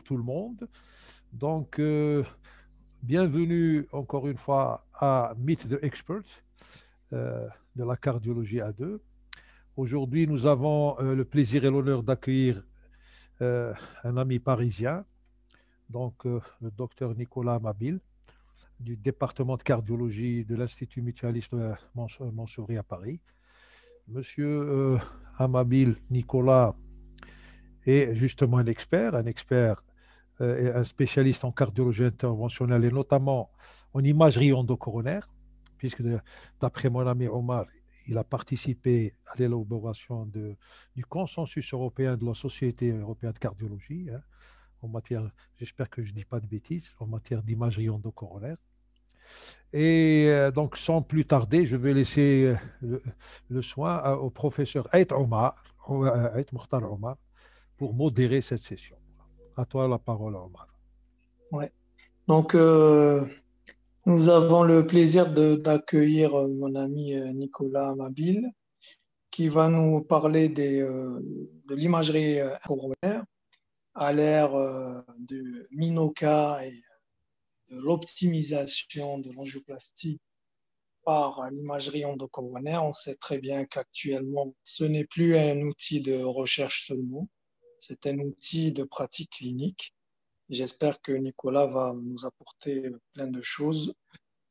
pour tout le monde. Donc, bienvenue encore une fois à Meet the Experts de la cardiologie à deux. Aujourd'hui, nous avons le plaisir et l'honneur d'accueillir un ami parisien, donc le docteur Nicolas Amabil, du département de cardiologie de l'Institut mutualiste Montsouris à Paris. Monsieur Amabil Nicolas est justement un expert et un spécialiste en cardiologie interventionnelle et notamment en imagerie endocoronaire, puisque d'après mon ami Omar, il a participé à l'élaboration du consensus européen de la Société européenne de cardiologie, hein, en matière, j'espère que je ne dis pas de bêtises, en matière d'imagerie endocoronaire. Et donc, sans plus tarder, je vais laisser le soin au professeur Aït Omar, Aït Mokhtar Omar, pour modérer cette session. À toi la parole, Omar. Ouais. Donc, nous avons le plaisir d'accueillir mon ami Nicolas Amabil, qui va nous parler de l'imagerie coronaire à l'ère de Minoka et de l'optimisation de l'angioplastie par l'imagerie endocoronaire. On sait très bien qu'actuellement, ce n'est plus un outil de recherche seulement, c'est un outil de pratique clinique. J'espère que Nicolas va nous apporter plein de choses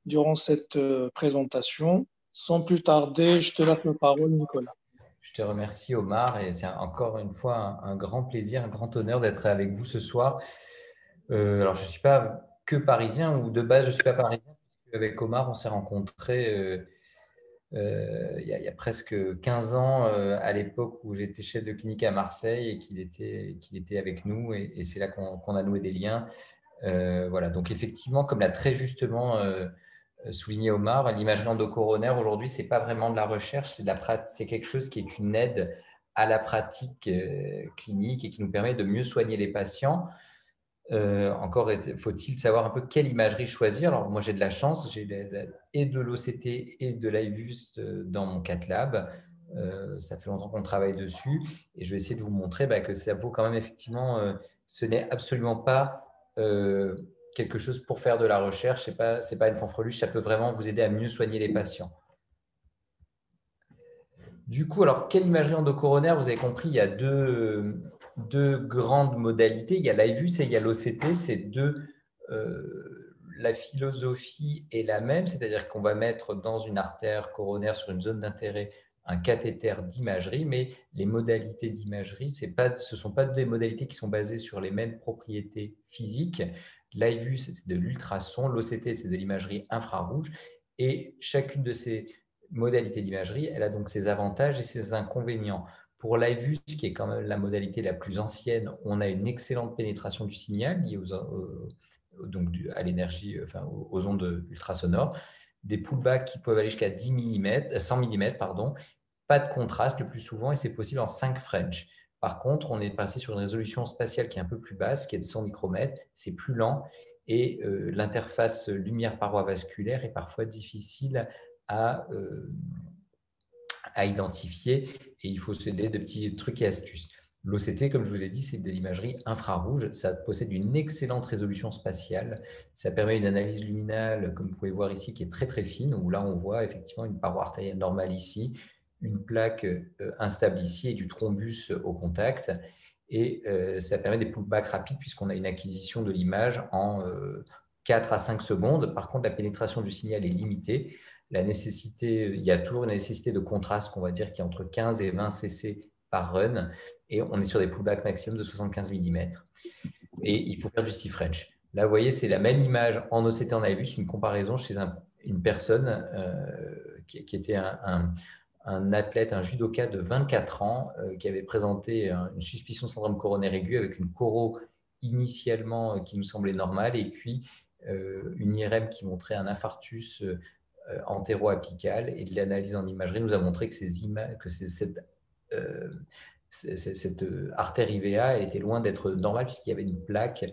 durant cette présentation. Sans plus tarder, je te laisse la parole, Nicolas. Je te remercie, Omar, et c'est encore une fois un grand plaisir, un grand honneur d'être avec vous ce soir. Alors, je ne suis pas que parisien, ou de base, je ne suis pas parisien. Avec Omar, on s'est rencontrés il y a presque 15 ans, à l'époque où j'étais chef de clinique à Marseille et qu'il était avec nous. Et c'est là qu'on a noué des liens. Voilà. Donc, effectivement, comme l'a très justement souligné Omar, l'imagerie endocoronaire, aujourd'hui, ce n'est pas vraiment de la recherche, c'est quelque chose qui est une aide à la pratique clinique et qui nous permet de mieux soigner les patients. Encore faut-il savoir un peu quelle imagerie choisir. Alors, moi, j'ai de la chance, j'ai et de l'OCT et de l'IVUS dans mon cath lab. Ça fait longtemps qu'on travaille dessus et je vais essayer de vous montrer que ça vaut quand même effectivement, ce n'est absolument pas quelque chose pour faire de la recherche, c'est pas une fanfreluche, ça peut vraiment vous aider à mieux soigner les patients. Du coup, alors, quelle imagerie endocoronaire? Vous avez compris, il y a deux grandes modalités. Il y a l'IVUS et il y a l'OCT. C'est la philosophie est la même, c'est-à-dire qu'on va mettre dans une artère coronaire sur une zone d'intérêt un cathéter d'imagerie, mais les modalités d'imagerie, ce ne sont pas des modalités qui sont basées sur les mêmes propriétés physiques. L'IVUS, c'est de l'ultrason, l'OCT, c'est de l'imagerie infrarouge, et chacune de ces modalité d'imagerie, elle a donc ses avantages et ses inconvénients. Pour l'IVUS, qui est quand même la modalité la plus ancienne, on a une excellente pénétration du signal liée donc à l'énergie, enfin aux ondes ultrasonores, des pullbacks qui peuvent aller jusqu'à 10 mm, 100 mm, pardon, pas de contraste le plus souvent et c'est possible en 5 French. Par contre, on est passé sur une résolution spatiale qui est un peu plus basse, qui est de 100 micromètres, c'est plus lent et l'interface lumière-paroi vasculaire est parfois difficile à identifier et il faut se donner de petits trucs et astuces. L'OCT, comme je vous ai dit, c'est de l'imagerie infrarouge. Ça possède une excellente résolution spatiale. Ça permet une analyse luminale, comme vous pouvez voir ici, qui est très très fine, où là on voit effectivement une paroi artérielle normale ici, une plaque instable ici et du thrombus au contact. Et ça permet des pullbacks rapides puisqu'on a une acquisition de l'image en 4 à 5 secondes. Par contre, la pénétration du signal est limitée. Il y a toujours une nécessité de contraste qu'on va dire qui est entre 15 et 20 cc par run et on est sur des pullbacks maximum de 75 mm. Et il faut faire du 6 French. Là, vous voyez, c'est la même image en OCT en IVUS, une comparaison chez une personne qui était un athlète, un judoka de 24 ans qui avait présenté une suspicion de syndrome coronaire aigu avec une choro initialement qui nous semblait normale et puis une IRM qui montrait un infarctus antéro-apical et de l'analyse en imagerie nous a montré que cette artère IVA était loin d'être normale puisqu'il y avait une plaque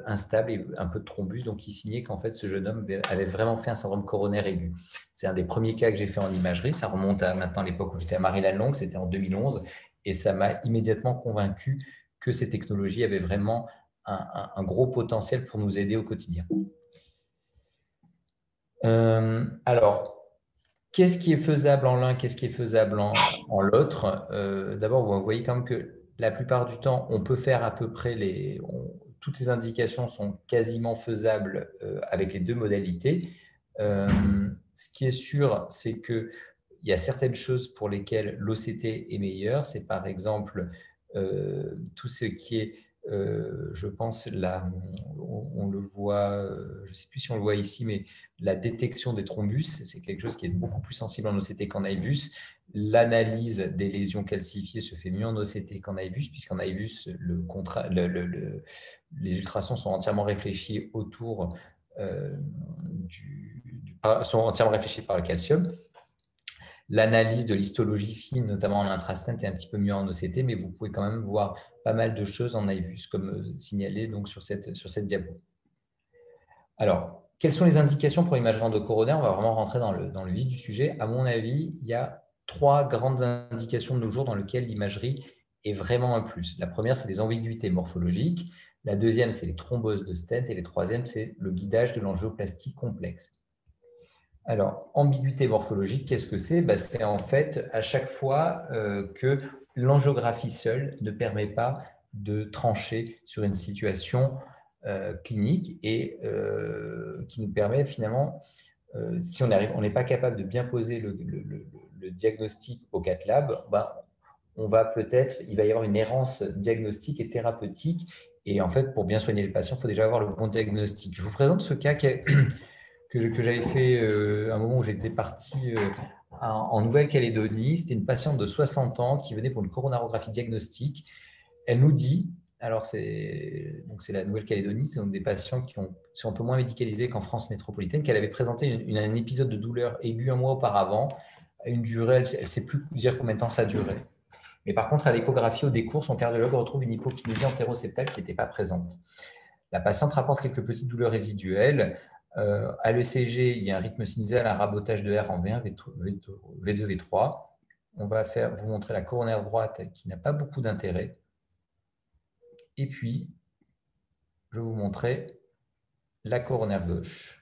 instable et un peu de thrombus, donc il signait qu'en fait ce jeune homme avait vraiment fait un syndrome coronaire aigu. C'est un des premiers cas que j'ai fait en imagerie, ça remonte à maintenant l'époque où j'étais à Marie-Lannelongue, c'était en 2011 et ça m'a immédiatement convaincu que ces technologies avaient vraiment un gros potentiel pour nous aider au quotidien. Alors, qu'est-ce qui est faisable en l'un, qu'est-ce qui est faisable en l'autre? D'abord, vous voyez quand même que la plupart du temps, on peut faire à peu près toutes ces indications sont quasiment faisables avec les deux modalités. Ce qui est sûr, c'est qu'il y a certaines choses pour lesquelles l'OCT est meilleur. C'est par exemple tout ce qui est, je pense, on le voit, je ne sais plus si on le voit ici, mais la détection des thrombus, c'est quelque chose qui est beaucoup plus sensible en OCT qu'en IVUS. L'analyse des lésions calcifiées se fait mieux en OCT qu'en IVUS, puisqu'en IVUS, les ultrasons sont entièrement réfléchis autour sont entièrement réfléchis par le calcium. L'analyse de l'histologie fine, notamment en intrastent, est un petit peu mieux en OCT, mais vous pouvez quand même voir pas mal de choses en IVUS, comme signalé donc, sur cette diapo. Alors, quelles sont les indications pour l'imagerie endocoronaire? On va vraiment rentrer dans le vif du sujet. À mon avis, il y a 3 grandes indications de nos jours dans lesquelles l'imagerie est vraiment un plus. La première, c'est les ambiguïtés morphologiques. La deuxième, c'est les thromboses de stent. Et la troisième, c'est le guidage de l'angioplastie complexe. Alors, ambiguïté morphologique, qu'est-ce que c'est? C'est en fait à chaque fois que l'angiographie seule ne permet pas de trancher sur une situation clinique et qui nous permet finalement, si on n'est pas capable de bien poser le diagnostic au cath lab, il va y avoir une errance diagnostique et thérapeutique. Et en fait, pour bien soigner le patient, il faut déjà avoir le bon diagnostic. Je vous présente ce cas que j'avais fait à un moment où j'étais parti en Nouvelle-Calédonie. C'était une patiente de 60 ans qui venait pour une coronarographie diagnostique. Elle nous dit, alors c'est la Nouvelle-Calédonie, c'est donc des patients qui sont un peu moins médicalisés qu'en France métropolitaine, qu'elle avait présenté un épisode de douleur aiguë un mois auparavant, à une durée, elle ne sait plus dire combien de temps ça durait. Mais par contre, à l'échographie au décours, son cardiologue retrouve une hypokinésie antéroseptale qui n'était pas présente. La patiente rapporte quelques petites douleurs résiduelles. À l'ECG, il y a un rythme sinusal, un rabotage de R en V1, V2, V3. On va vous montrer la coronaire droite qui n'a pas beaucoup d'intérêt. Et puis, je vais vous montrer la coronaire gauche.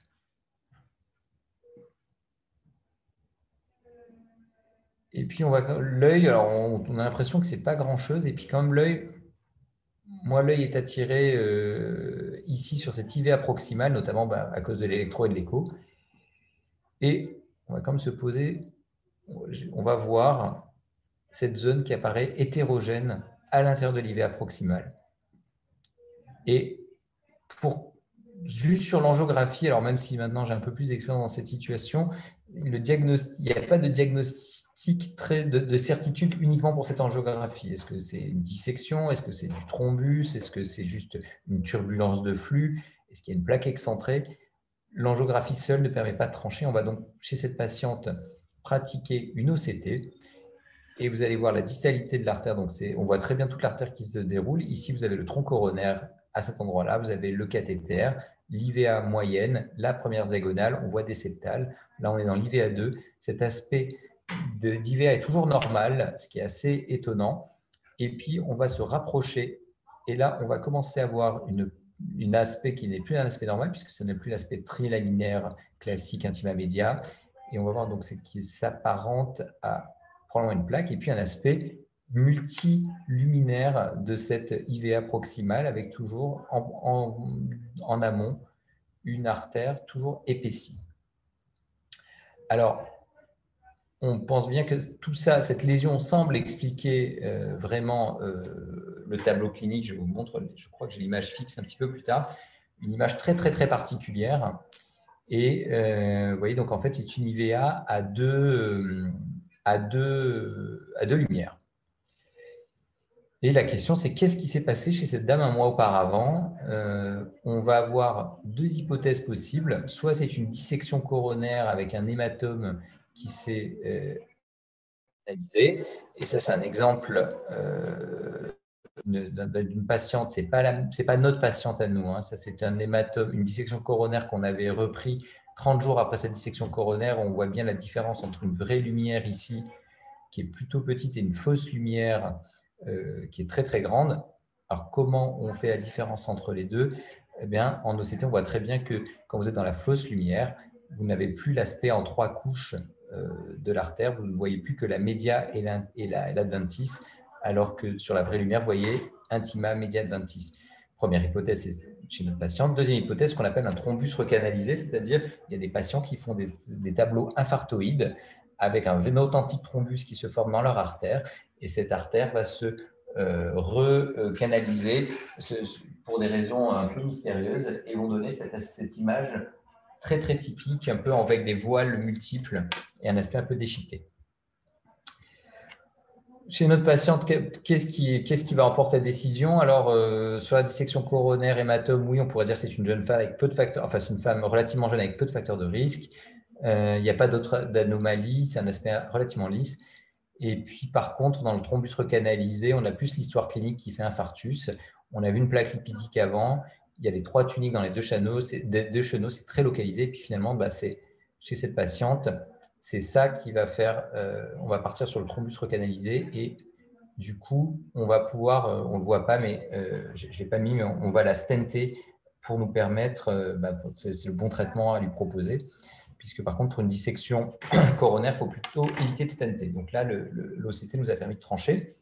Et puis, l'œil, alors on a l'impression que ce n'est pas grand-chose. Et puis, quand même, l'œil est attiré ici sur cette IVA proximale, notamment à cause de l'électro et de l'écho. Et on va quand même se poser, on va voir cette zone qui apparaît hétérogène à l'intérieur de l'IVA proximale. Et juste sur l'angiographie, alors même si maintenant j'ai un peu plus d'expérience dans cette situation, il n'y a pas de diagnostic de certitude uniquement pour cette angiographie. Est-ce que c'est une dissection? Est-ce que c'est du thrombus? Est-ce que c'est juste une turbulence de flux? Est-ce qu'il y a une plaque excentrée? L'angiographie seule ne permet pas de trancher. On va donc, chez cette patiente, pratiquer une OCT. Et vous allez voir la distalité de l'artère. Donc on voit très bien toute l'artère qui se déroule. Ici, vous avez le tronc coronaire. À cet endroit-là, vous avez le cathéter, l'IVA moyenne, la première diagonale, on voit des septales. Là, on est dans l'IVA 2. Cet aspect d'IVA est toujours normal, ce qui est assez étonnant. Et puis, on va se rapprocher. Et là, on va commencer à avoir un aspect qui n'est plus un aspect normal, puisque ce n'est plus l'aspect trilaminaire classique intima média. Et on va voir donc ce qui s'apparente à probablement une plaque. Et puis, un aspect multiluminaire de cette IVA proximale avec toujours en amont une artère toujours épaissie. Alors, on pense bien que tout ça, cette lésion semble expliquer vraiment le tableau clinique. Je vous montre, je crois que j'ai l'image fixe un petit peu plus tard, une image très, très, très particulière. Et vous voyez, donc en fait, c'est une IVA à deux lumières. Et la question, c'est qu'est-ce qui s'est passé chez cette dame un mois auparavant? On va avoir 2 hypothèses possibles. Soit c'est une dissection coronaire avec un hématome qui s'est analysé. Et ça, c'est un exemple d'une patiente. Ce n'est pas notre patiente à nous. Hein. Ça, c'est un hématome, une dissection coronaire qu'on avait repris 30 jours après cette dissection coronaire. On voit bien la différence entre une vraie lumière ici, qui est plutôt petite, et une fausse lumière qui est très, très grande. Alors, comment on fait la différence entre les deux? Eh bien, en OCT, on voit très bien que quand vous êtes dans la fausse lumière, vous n'avez plus l'aspect en 3 couches de l'artère. Vous ne voyez plus que la média et l'adventice, alors que sur la vraie lumière, vous voyez intima, média, adventice. Première hypothèse, c'est chez notre patiente. Deuxième hypothèse, ce qu'on appelle un thrombus recanalisé, c'est-à-dire il y a des patients qui font des tableaux infarctoïdes avec un authentique thrombus qui se forme dans leur artère, et cette artère va se recanaliser pour des raisons un peu mystérieuses et vont donner cette image très très typique, un peu avec des voiles multiples et un aspect un peu déchiqueté. Chez notre patiente, qu'est-ce qui va emporter la décision? Alors, sur la dissection coronaire, hématome, oui, on pourrait dire que c'est une jeune femme avec peu de facteurs, enfin, c'est une femme relativement jeune avec peu de facteurs de risque. Il n'y a pas d'autres anomalies, c'est un aspect relativement lisse. Et puis, par contre, dans le thrombus recanalisé, on a plus l'histoire clinique qui fait infarctus. On a vu une plaque lipidique avant. Il y a les 3 tuniques dans les 2 chenaux. C'est très localisé. Et puis, finalement, c'est chez cette patiente, c'est ça qui va faire… on va partir sur le thrombus recanalisé. Et du coup, on va pouvoir… on ne le voit pas, mais je ne l'ai pas mis, mais on va la stenter pour nous permettre… c'est le bon traitement à lui proposer. Puisque par contre, pour une dissection coronaire, il faut plutôt éviter de stenter. Donc là, l'OCT nous a permis de trancher.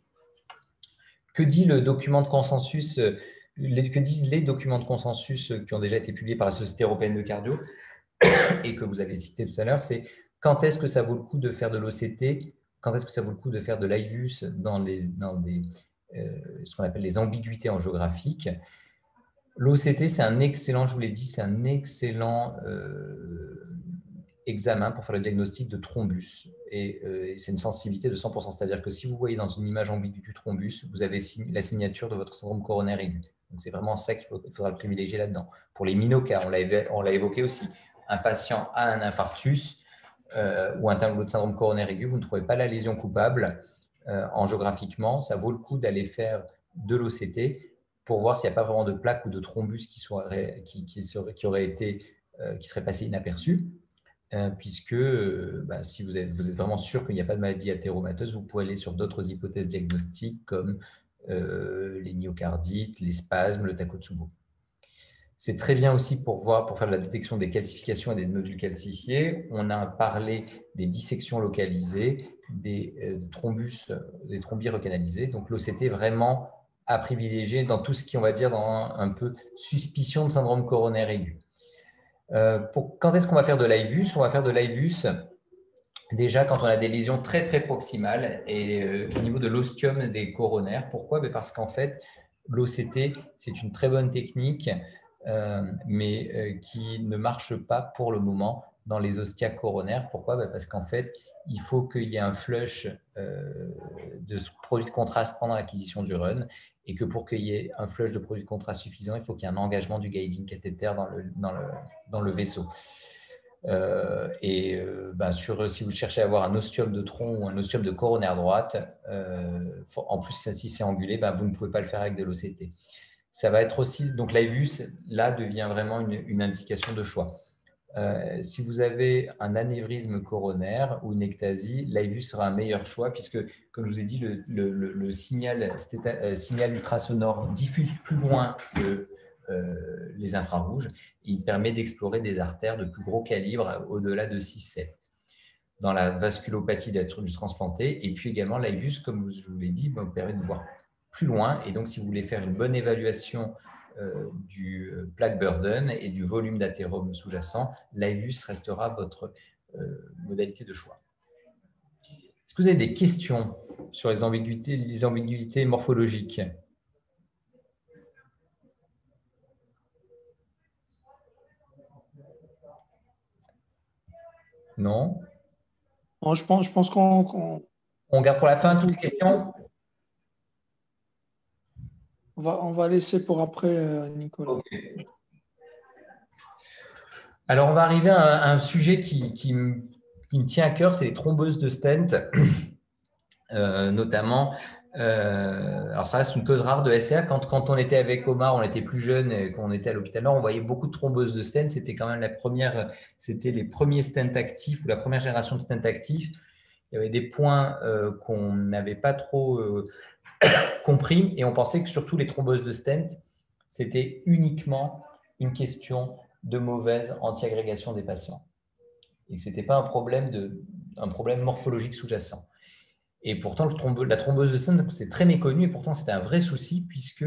Que dit le document de consensus, que disent les documents de consensus qui ont déjà été publiés par la Société européenne de cardio et que vous avez cité tout à l'heure, c'est quand est-ce que ça vaut le coup de faire de l'OCT, quand est-ce que ça vaut le coup de faire de l'IVUS dans ce qu'on appelle les ambiguïtés angiographiques. L'OCT, c'est un excellent, je vous l'ai dit, c'est un excellent examen pour faire le diagnostic de thrombus. Et c'est une sensibilité de 100%. C'est-à-dire que si vous voyez dans une image ambiguë du thrombus, vous avez la signature de votre syndrome coronaire aigu. Donc, c'est vraiment ça qu'il faudra le privilégier là-dedans. Pour les minocards, on l'a évoqué aussi. Un patient a un infarctus ou un tableau de syndrome coronaire aigu, vous ne trouvez pas la lésion coupable angiographiquement, ça vaut le coup d'aller faire de l'OCT pour voir s'il n'y a pas vraiment de plaque ou de thrombus qui serait passé inaperçu. Puisque si vous êtes vraiment sûr qu'il n'y a pas de maladie athéromateuse, vous pouvez aller sur d'autres hypothèses diagnostiques comme les myocardites, les spasmes, le Takotsubo. C'est très bien aussi pour faire la détection des calcifications et des nodules calcifiés. On a parlé des dissections localisées, des thrombus, des thrombis recanalisés. Donc l'OCT est vraiment à privilégier dans tout ce qui, on va dire, dans un peu suspicion de syndrome coronaire aigu. Quand est-ce qu'on va faire de l'IVUS? On va faire de l'IVUS déjà quand on a des lésions très très proximales et au niveau de l'ostium des coronaires. Pourquoi? Parce qu'en fait, l'OCT, c'est une très bonne technique, mais qui ne marche pas pour le moment dans les ostia coronaires. Pourquoi? Parce qu'en fait, il faut qu'il y ait un flush de produit de contraste pendant l'acquisition du run, et que pour qu'il y ait un flush de produit de contraste suffisant, il faut qu'il y ait un engagement du guiding cathéter dans le vaisseau. Si vous cherchez à avoir un ostium de tronc ou un ostium de coronaire droite, en plus si c'est angulé, vous ne pouvez pas le faire avec de l'OCT. Ça va être aussi, donc l'IVUS là devient vraiment une indication de choix. Si vous avez un anévrisme coronaire ou une ectasie, l'IVUS sera un meilleur choix puisque, comme je vous ai dit, le signal ultrasonore diffuse plus loin que les infrarouges. Il permet d'explorer des artères de plus gros calibre au-delà de 6-7 dans la vasculopathie du transplanté. Et puis également, l'IVUS, comme je vous l'ai dit, vous permet de voir plus loin. Et donc, si vous voulez faire une bonne évaluation du plaque burden et du volume d'athérome sous-jacent, l'IVUS restera votre modalité de choix. Est-ce que vous avez des questions sur les ambiguïtés morphologiques ? Non? Bon, je pense qu'on On garde pour la fin toutes les questions? On va laisser pour après, Nicolas. Okay. Alors, on va arriver à un sujet qui me tient à cœur, c'est les thrombeuses de stent, notamment. Alors, ça reste une cause rare de SCA. Quand on était avec Omar, on était plus jeune et qu'on était à l'hôpital Nord, on voyait beaucoup de thrombeuses de stent. C'était quand même c'était les premiers stents actifs ou la première génération de stents actifs. Il y avait des points qu'on n'avait pas trop compris et on pensait que surtout les thromboses de stent, c'était uniquement une question de mauvaise antiagrégation des patients et que ce n'était pas un problème morphologique sous-jacent. Et pourtant, la thrombose de stent, c'est très méconnu et pourtant, c'était un vrai souci puisque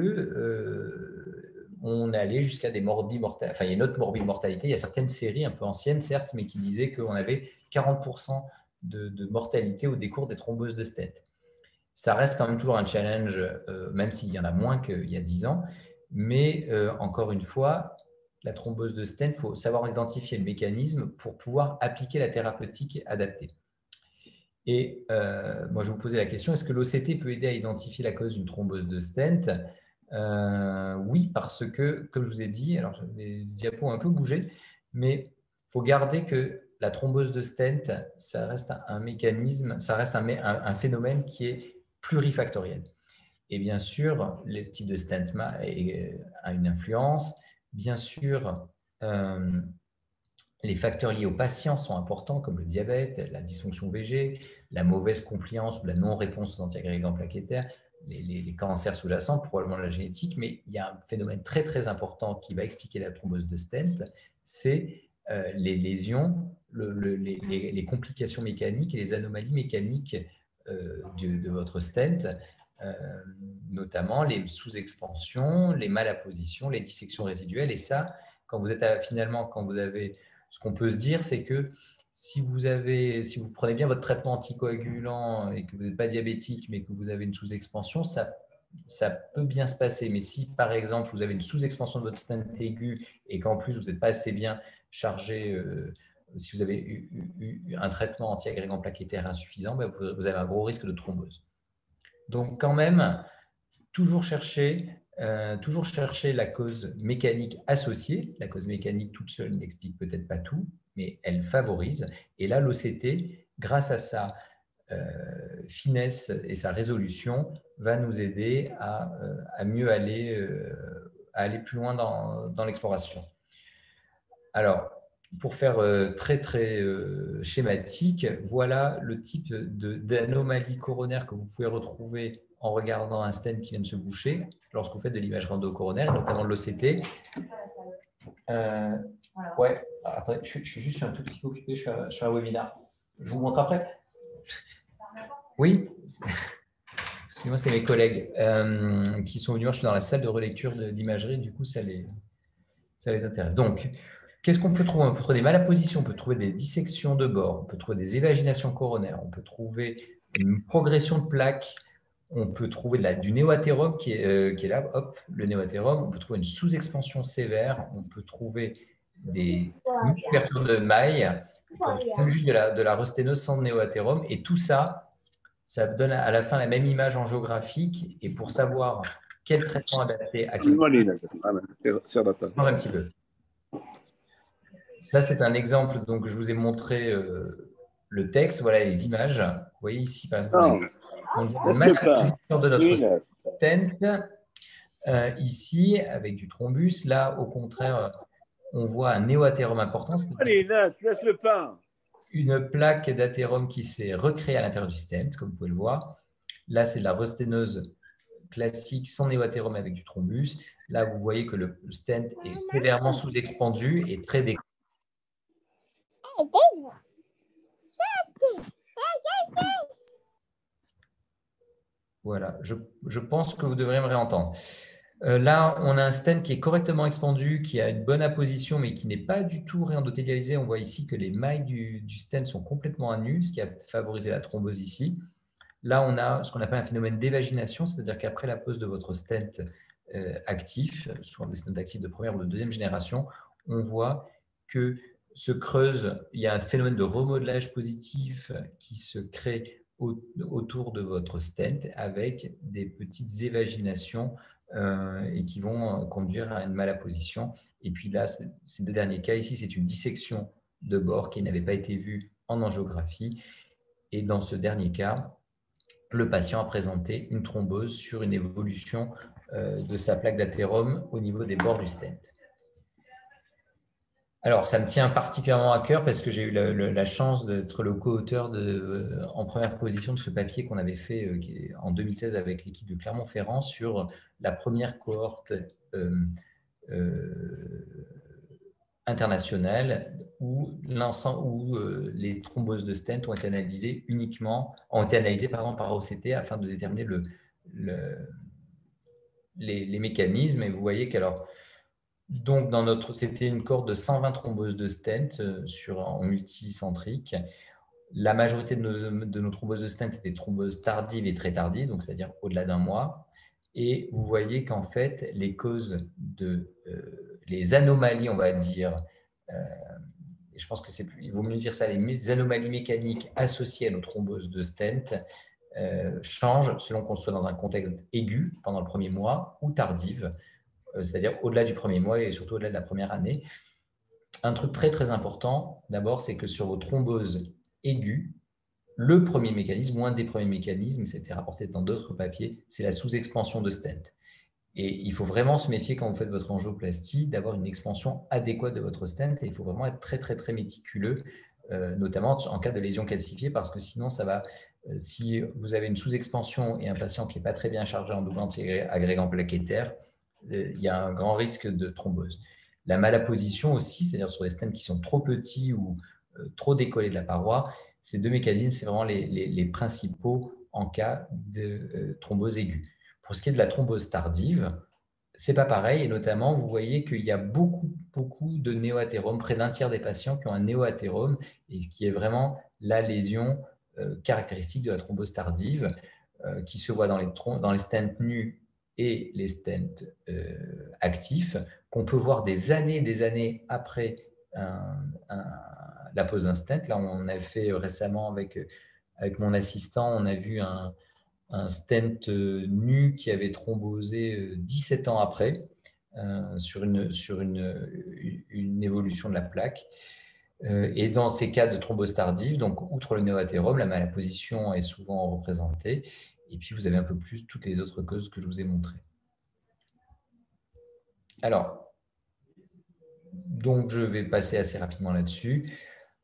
on allait jusqu'à des morbimortalités. Enfin, il y a une autre morbimortalité. Il y a certaines séries un peu anciennes, certes, mais qui disaient qu'on avait 40% de mortalité au décours des thromboses de stent. Ça reste quand même toujours un challenge, même s'il y en a moins qu'il y a 10 ans. Mais encore une fois, la thrombose de stent, il faut savoir identifier le mécanisme pour pouvoir appliquer la thérapeutique adaptée. Et moi, je vous posais la question, est-ce que l'OCT peut aider à identifier la cause d'une thrombose de stent? Oui, parce que, comme je vous ai dit, alors les diapos ont un peu bougé, mais il faut garder que la thrombose de stent, ça reste un mécanisme, ça reste un phénomène qui est plurifactoriel. Et bien sûr, le type de stent a une influence. Bien sûr, les facteurs liés aux patients sont importants, comme le diabète, la dysfonction VG, la mauvaise compliance ou la non-réponse aux antiagrégants plaquettaires, les cancers sous-jacents, probablement la génétique, mais il y a un phénomène très, très important qui va expliquer la thrombose de stent, c'est les lésions, les complications mécaniques et les anomalies mécaniques de votre stent, notamment les sous-expansions, les malapositions, les dissections résiduelles. Et ça, quand vous avez… Ce qu'on peut se dire, c'est que si vous prenez bien votre traitement anticoagulant et que vous n'êtes pas diabétique, mais que vous avez une sous-expansion, ça peut bien se passer. Mais si, par exemple, vous avez une sous-expansion de votre stent aigu et qu'en plus, vous n'êtes pas assez bien chargé, si vous avez eu un traitement anti-agrégant plaquettaire insuffisant, vous avez un gros risque de thrombose. Donc, quand même, toujours chercher la cause mécanique associée. La cause mécanique toute seule n'explique peut-être pas tout, mais elle favorise. Et là, l'OCT, grâce à sa finesse et sa résolution, va nous aider à mieux aller plus loin dans l'exploration. Alors, pour faire très, très schématique, voilà le type d'anomalie coronaire que vous pouvez retrouver en regardant un stent qui vient de se boucher lorsque vous faites de l'imagerie endocoronaire, notamment de l'OCT. Ouais, attendez, je suis juste un tout petit peu occupé, je fais un webinaire. Je vous montre après. Oui, moi c'est mes collègues qui sont venus. Je suis dans la salle de relecture d'imagerie, du coup ça les intéresse. Donc, qu'est-ce qu'on peut trouver? On peut trouver des malapositions, on peut trouver des dissections de bord, on peut trouver des évaginations coronaires, on peut trouver une progression de plaques, on peut trouver du néoathérome qui est là, hop, le néoathérome, on peut trouver une sous-expansion sévère, on peut trouver des ouvertures de mailles, on peut trouver même juste de la rosténose sans néoathérome, et tout ça, ça donne à la fin la même image angiographique, et pour savoir quel traitement adapté à quel change un petit peu. Ça, c'est un exemple. Donc, je vous ai montré le texte. Voilà les images. Vous voyez ici, par exemple, on a la position de notre stent. Ici, avec du thrombus. Là, au contraire, on voit un néoathérome important. Allez, là, tu laisses le pain. Une plaque d'athérome qui s'est recréée à l'intérieur du stent, comme vous pouvez le voir. Là, c'est de la rosténose classique sans néoathérome avec du thrombus. Là, vous voyez que le stent est sévèrement sous-expandu et très découvert. Voilà, je pense que vous devrez me réentendre. Là, on a un stent qui est correctement expandu, qui a une bonne apposition, mais qui n'est pas du tout réendothélialisé. On voit ici que les mailles du stent sont complètement à nu, ce qui a favorisé la thrombose ici. Là, on a ce qu'on appelle un phénomène d'évagination, c'est-à-dire qu'après la pose de votre stent actif, souvent des stents actifs de première ou de deuxième génération, on voit que se creuse, il y a un phénomène de remodelage positif qui se crée autour de votre stent avec des petites évaginations et qui vont conduire à une malapposition. Et puis là, ces deux derniers cas, ici, c'est une dissection de bord qui n'avait pas été vue en angiographie. Et dans ce dernier cas, le patient a présenté une thrombose sur une évolution de sa plaque d'athérome au niveau des bords du stent. Alors, ça me tient particulièrement à cœur parce que j'ai eu la chance d'être le co-auteur en première position de ce papier qu'on avait fait en 2016 avec l'équipe de Clermont-Ferrand sur la première cohorte internationale où les thromboses de stent ont été analysées par OCT afin de déterminer les mécanismes. Et vous voyez qu'alors, donc, c'était une cohorte de 120 thromboses de stent en multicentrique. La majorité de nos thromboses de stent étaient thromboses tardives et très tardives, donc c'est-à-dire au-delà d'un mois. Et vous voyez qu'en fait, les causes les anomalies, on va dire, je pense il vaut mieux dire ça, les anomalies mécaniques associées à nos thromboses de stent changent selon qu'on soit dans un contexte aigu pendant le premier mois ou tardive, c'est-à-dire au-delà du premier mois et surtout au-delà de la première année. Un truc très très important, d'abord, c'est que sur vos thromboses aiguës, le premier mécanisme, ou un des premiers mécanismes, c'était rapporté dans d'autres papiers, c'est la sous-expansion de stent. Et il faut vraiment se méfier quand vous faites votre angioplastie d'avoir une expansion adéquate de votre stent, et il faut vraiment être très très très méticuleux, notamment en cas de lésion calcifiée, parce que sinon ça va, si vous avez une sous-expansion et un patient qui n'est pas très bien chargé en double anti-agrégant plaquettaire, il y a un grand risque de thrombose. La malaposition aussi, c'est-à-dire sur les stents qui sont trop petits ou trop décollés de la paroi, ces deux mécanismes, c'est vraiment les principaux en cas de thrombose aiguë. Pour ce qui est de la thrombose tardive, c'est pas pareil, et notamment, vous voyez qu'il y a beaucoup de néoathéromes, près d'un tiers des patients qui ont un néoathérome, et ce qui est vraiment la lésion caractéristique de la thrombose tardive, qui se voit dans les stents nus et les stents actifs, qu'on peut voir des années après la pose d'un stent. Là, on a fait récemment avec mon assistant, on a vu un stent nu qui avait thrombosé 17 ans après sur une évolution de la plaque. Et dans ces cas de thrombose tardive, donc outre le néoathérome, la malaposition est souvent représentée. Et puis, vous avez un peu plus toutes les autres causes que je vous ai montrées. Alors, donc je vais passer assez rapidement là-dessus.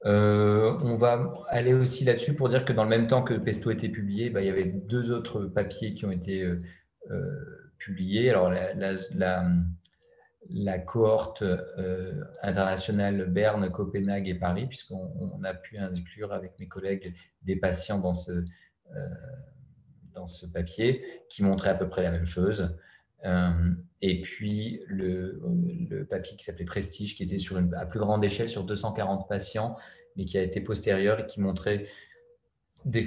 On va aller aussi là-dessus pour dire que dans le même temps que Pesto a été publié, il y avait deux autres papiers qui ont été publiés. Alors, la cohorte internationale Berne, Copenhague et Paris, puisqu'on a pu inclure avec mes collègues des patients dans ce papier qui montrait à peu près la même chose. Et puis le papier qui s'appelait Prestige, qui était à plus grande échelle sur 240 patients, mais qui a été postérieur et qui montrait des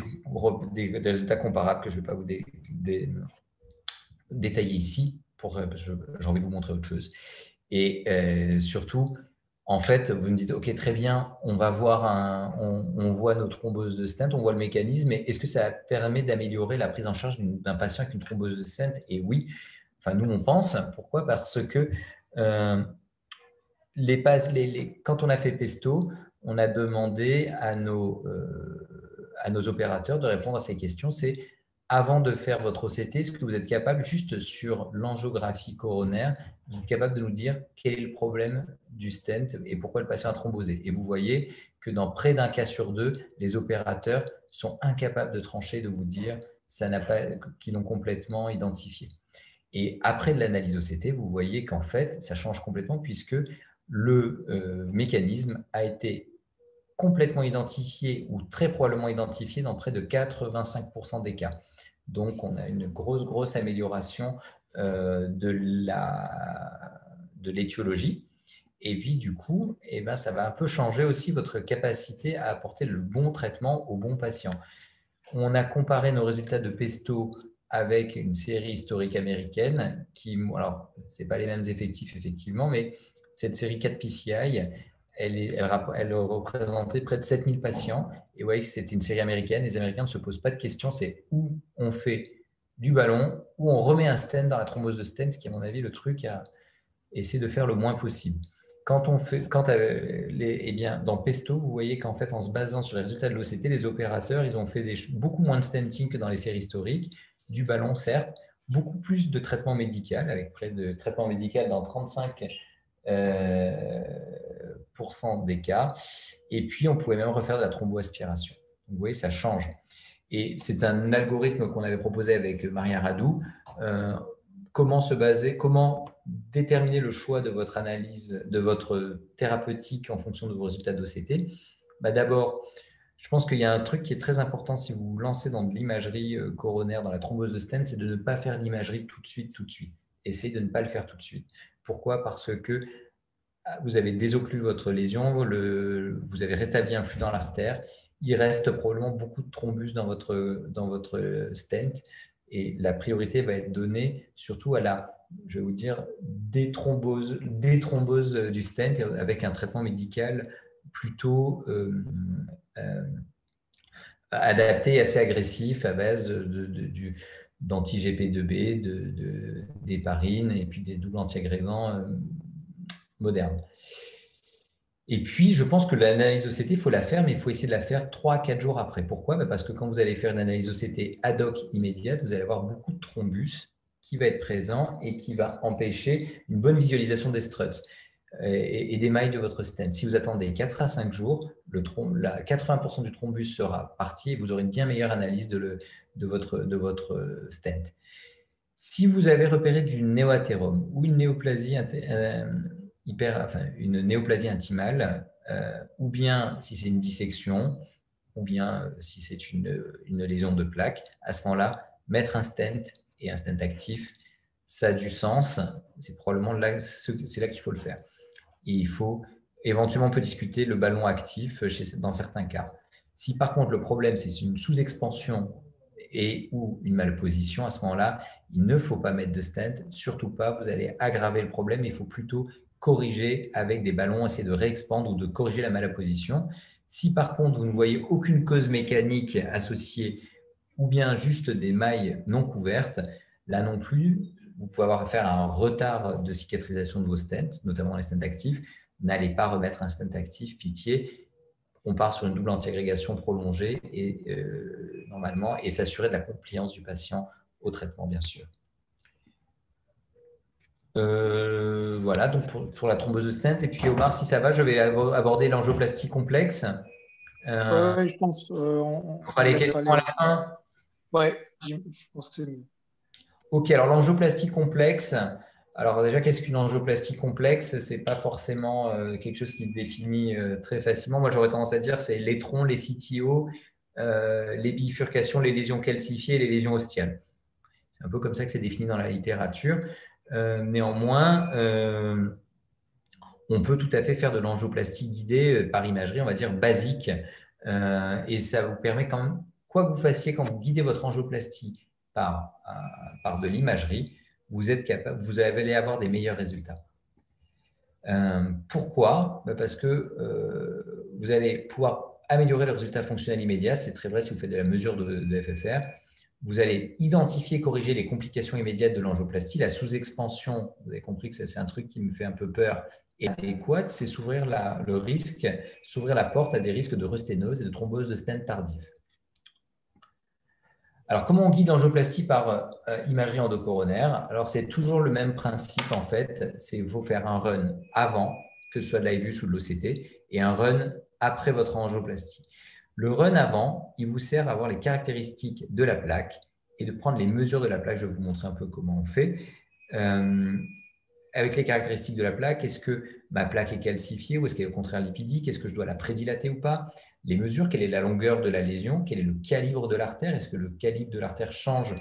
résultats comparables que je ne vais pas vous détailler ici, j'ai envie de vous montrer autre chose. Et surtout, en fait, vous me dites, OK, très bien, on voit nos thromboses de stent, on voit le mécanisme, mais est-ce que ça permet d'améliorer la prise en charge d'un patient avec une thrombose de stent? Et oui, enfin, nous, on pense. Pourquoi? Parce que quand on a fait Pesto, on a demandé à nos opérateurs de répondre à ces questions. C'est avant de faire votre OCT, est-ce que vous êtes capable, juste sur l'angiographie coronaire, vous êtes capable de nous dire quel est le problème du stent et pourquoi le patient a thrombosé? Et vous voyez que dans près d'un cas sur deux, les opérateurs sont incapables de trancher, de vous dire qu'ils l'ont complètement identifié. Et après de l'analyse OCT, vous voyez qu'en fait, ça change complètement puisque le mécanisme a été complètement identifié ou très probablement identifié dans près de 85% des cas. Donc, on a une grosse amélioration de l'étiologie. Et puis, du coup, ça va un peu changer aussi votre capacité à apporter le bon traitement au bon patient. On a comparé nos résultats de Pesto avec une série historique américaine alors, ce n'est pas les mêmes effectifs, effectivement, mais cette série 4PCI, elle représentait près de 7000 patients. Et vous voyez que c'est une série américaine. Les Américains ne se posent pas de questions. C'est où on fait du ballon, où on remet un stent dans la thrombose de stent, ce qui est, à mon avis, le truc à essayer de faire le moins possible. Dans Pesto, vous voyez qu'en fait, en se basant sur les résultats de l'OCT, les opérateurs, ils ont fait beaucoup moins de stenting que dans les séries historiques, du ballon, certes, beaucoup plus de traitement médical, avec près de traitement médical dans 35 50% des cas. Et puis, on pouvait même refaire de la thromboaspiration. Donc, vous voyez, ça change. Et c'est un algorithme qu'on avait proposé avec Maria Radou. Comment déterminer le choix de votre analyse, de votre thérapeutique en fonction de vos résultats d'OCT. D'abord, je pense qu'il y a un truc qui est très important si vous vous lancez dans de l'imagerie coronaire, dans la thrombose de stent, c'est de ne pas faire l'imagerie tout de suite. Essayez de ne pas le faire tout de suite. Pourquoi? Parce que vous avez désocclué votre lésion, vous avez rétabli un flux dans l'artère, il reste probablement beaucoup de thrombus dans votre stent et la priorité va être donnée surtout à je vais vous dire, déthrombose du stent avec un traitement médical plutôt adapté, assez agressif à base d'anti-GP2B, d'héparine et puis des doubles antiagrégants modernes. Et puis, je pense que l'analyse OCT, il faut la faire, mais il faut essayer de la faire 3 à 4 jours après. Pourquoi? Parce que quand vous allez faire une analyse OCT ad hoc immédiate, vous allez avoir beaucoup de thrombus qui va être présent et qui va empêcher une bonne visualisation des struts et des mailles de votre stent. Si vous attendez 4 à 5 jours, 80% du thrombus sera parti et vous aurez une bien meilleure analyse de votre stent. Si vous avez repéré du néoathérome ou une néoplasie une néoplasie intimale, ou bien si c'est une dissection, ou bien si c'est une lésion de plaque, à ce moment-là, mettre un stent et un stent actif, ça a du sens. C'est probablement là qu'il faut le faire. Et il faut éventuellement, on peut discuter le ballon actif dans certains cas. Si par contre le problème c'est une sous-expansion ou une malposition, à ce moment-là, il ne faut pas mettre de stent, surtout pas, vous allez aggraver le problème, il faut plutôt corriger avec des ballons, essayer de réexpandre ou de corriger la malposition. Si par contre, vous ne voyez aucune cause mécanique associée ou bien juste des mailles non couvertes, là non plus, vous pouvez avoir affaire à un retard de cicatrisation de vos stents, notamment les stents actifs. N'allez pas remettre un stent actif, pitié. On part sur une double antiagrégation prolongée et normalement, et s'assurer de la compliance du patient au traitement, bien sûr. Voilà, donc pour la thrombose de stent. Et puis Omar, si ça va, je vais aborder l'angioplastie complexe. Oui, je pense on fera les questions à la fin. Oui, je pense que c'est mieux. Ok, alors l'angioplastie complexe. Alors déjà, qu'est-ce qu'une angioplastie complexe? Ce n'est pas forcément quelque chose qui se définit très facilement. Moi, j'aurais tendance à dire c'est les troncs, les CTO, les bifurcations, les lésions calcifiées et les lésions ostiales. C'est un peu comme ça que c'est défini dans la littérature. Néanmoins, on peut tout à fait faire de l'angioplastie guidée par imagerie, on va dire basique. Et ça vous permet quand même, quoi que vous fassiez quand vous guidez votre angioplastie par de l'imagerie, vous allez avoir des meilleurs résultats. Pourquoi? Parce que vous allez pouvoir améliorer le résultat fonctionnel immédiat. C'est très vrai si vous faites de la mesure de FFR. Vous allez identifier, corriger les complications immédiates de l'angioplastie. La sous-expansion, vous avez compris que c'est un truc qui me fait un peu peur, et adéquate, c'est s'ouvrir la porte à des risques de resténose et de thrombose de stent tardive. Alors, comment on guide l'angioplastie par imagerie endocoronaire? Alors, c'est toujours le même principe, en fait. Il faut faire un run avant, que ce soit de l'IVUS ou de l'OCT, et un run après votre angioplastie. Le run avant, il vous sert à voir les caractéristiques de la plaque et de prendre les mesures de la plaque. Je vais vous montrer un peu comment on fait. Avec les caractéristiques de la plaque, est-ce que ma plaque est calcifiée ou est-ce qu'elle est au contraire lipidique? Est-ce que je dois la prédilater ou pas? Les mesures, quelle est la longueur de la lésion? Quel est le calibre de l'artère? Est-ce que le calibre de l'artère change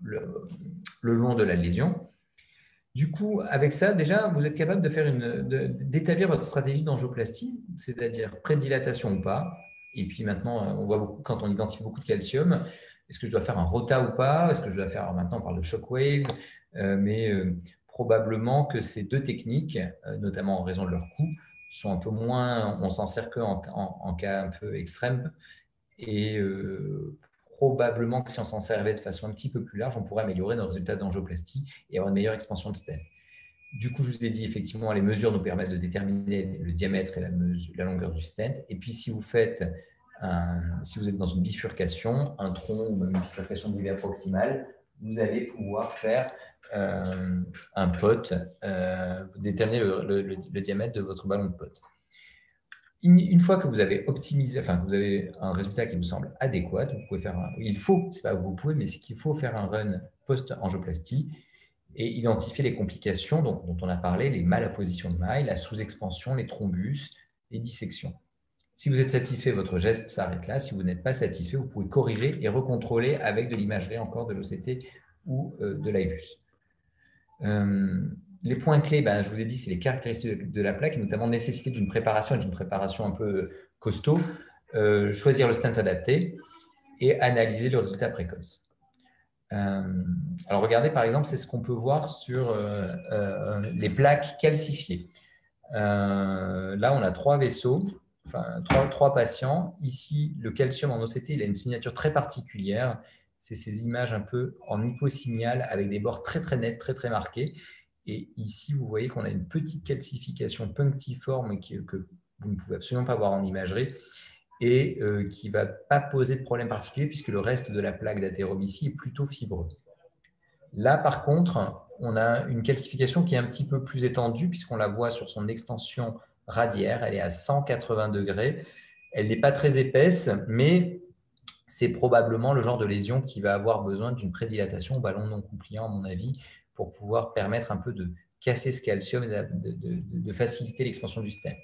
le long de la lésion? Du coup, avec ça, déjà, vous êtes capable d'établir votre stratégie d'angioplastie, c'est-à-dire prédilatation ou pas. Et puis maintenant, on voit quand on identifie beaucoup de calcium, est-ce que je dois faire un rota ou pas? Est-ce que je dois faire, maintenant on parle de shockwave, mais probablement que ces deux techniques, notamment en raison de leur coût, sont un peu moins, on s'en sert qu'en cas un peu extrême. Et probablement que si on s'en servait de façon un petit peu plus large, on pourrait améliorer nos résultats d'angioplastie et avoir une meilleure expansion de stent. Du coup, je vous ai dit, effectivement, les mesures nous permettent de déterminer le diamètre et la longueur du stent. Et puis, si vous êtes dans une bifurcation, un tronc ou même une bifurcation d'IVA proximale, vous allez pouvoir faire un pot, déterminer le diamètre de votre ballon de pot. Une fois que vous avez optimisé, enfin, que vous avez un résultat qui vous semble adéquat, vous pouvez faire c'est pas vous pouvez, mais c'est qu'il faut faire un run post-angioplastie et identifier les complications dont on a parlé, les malpositions de maille, la sous-expansion, les thrombus, les dissections. Si vous êtes satisfait, votre geste s'arrête là. Si vous n'êtes pas satisfait, vous pouvez corriger et recontrôler avec de l'imagerie, encore de l'OCT ou de l'IVUS. Les points clés, je vous ai dit, c'est les caractéristiques de la plaque, et notamment nécessité d'une préparation et d'une préparation un peu costaud, choisir le stent adapté et analyser le résultat précoce. Alors, regardez, par exemple, c'est ce qu'on peut voir sur les plaques calcifiées. Là, on a 3 vaisseaux, enfin 3 patients. Ici, le calcium en OCT, il a une signature très particulière. C'est ces images un peu en hyposignal avec des bords très, très nets, très, très marqués. Et ici, vous voyez qu'on a une petite calcification punctiforme que vous ne pouvez absolument pas voir en imagerie et qui ne va pas poser de problème particulier puisque le reste de la plaque d'athéromycie est plutôt fibreux. Là, par contre, on a une calcification qui est un petit peu plus étendue puisqu'on la voit sur son extension radiaire. Elle est à 180 degrés. Elle n'est pas très épaisse, mais c'est probablement le genre de lésion qui va avoir besoin d'une prédilatation au ballon non compliant, à mon avis, pour pouvoir permettre un peu de casser ce calcium et de faciliter l'expansion du stent.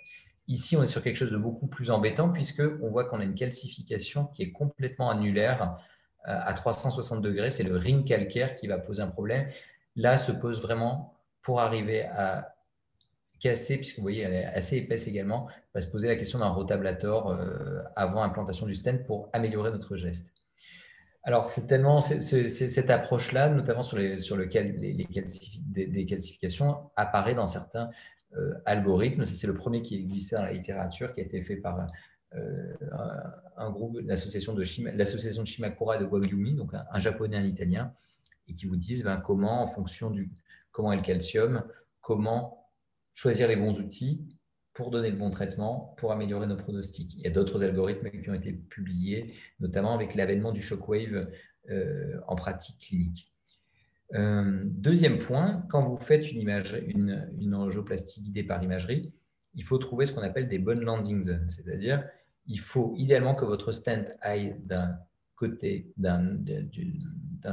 Ici, on est sur quelque chose de beaucoup plus embêtant puisqu'on voit qu'on a une calcification qui est complètement annulaire à 360 degrés. C'est le ring calcaire qui va poser un problème. Là, se pose vraiment, pour arriver à casser, puisque vous voyez, elle est assez épaisse également, va se poser la question d'un rotablator avant implantation du stent pour améliorer notre geste. Alors, c'est tellement cette approche-là, notamment sur lequel des calcifications, apparaît dans certains algorithmes. C'est le premier qui existait dans la littérature, qui a été fait par un groupe, l'association de Shimakura et de Guayumi, donc un japonais et un italien, et qui vous disent comment, en fonction comment est le calcium, comment choisir les bons outils pour donner le bon traitement, pour améliorer nos pronostics. Il y a d'autres algorithmes qui ont été publiés, notamment avec l'avènement du shockwave en pratique clinique. Deuxième point, quand vous faites une angioplastie guidée par imagerie, il faut trouver ce qu'on appelle des bonnes landing zones, c'est-à-dire il faut idéalement que votre stent aille d'un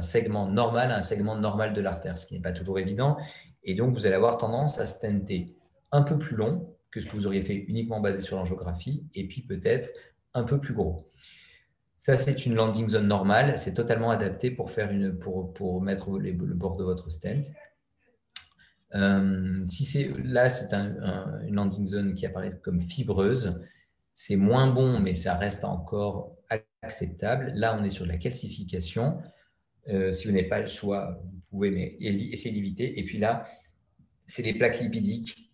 segment normal à un segment normal de l'artère, ce qui n'est pas toujours évident. Et donc, vous allez avoir tendance à stenter un peu plus long que ce que vous auriez fait uniquement basé sur l'angiographie, et puis peut-être un peu plus gros. Ça, c'est une landing zone normale. C'est totalement adapté pour mettre le bord de votre stent. Là, c'est une landing zone qui apparaît comme fibreuse. C'est moins bon, mais ça reste encore acceptable. Là, on est sur de la calcification. Si vous n'avez pas le choix, vous pouvez essayer d'éviter. Et puis là, c'est les plaques lipidiques.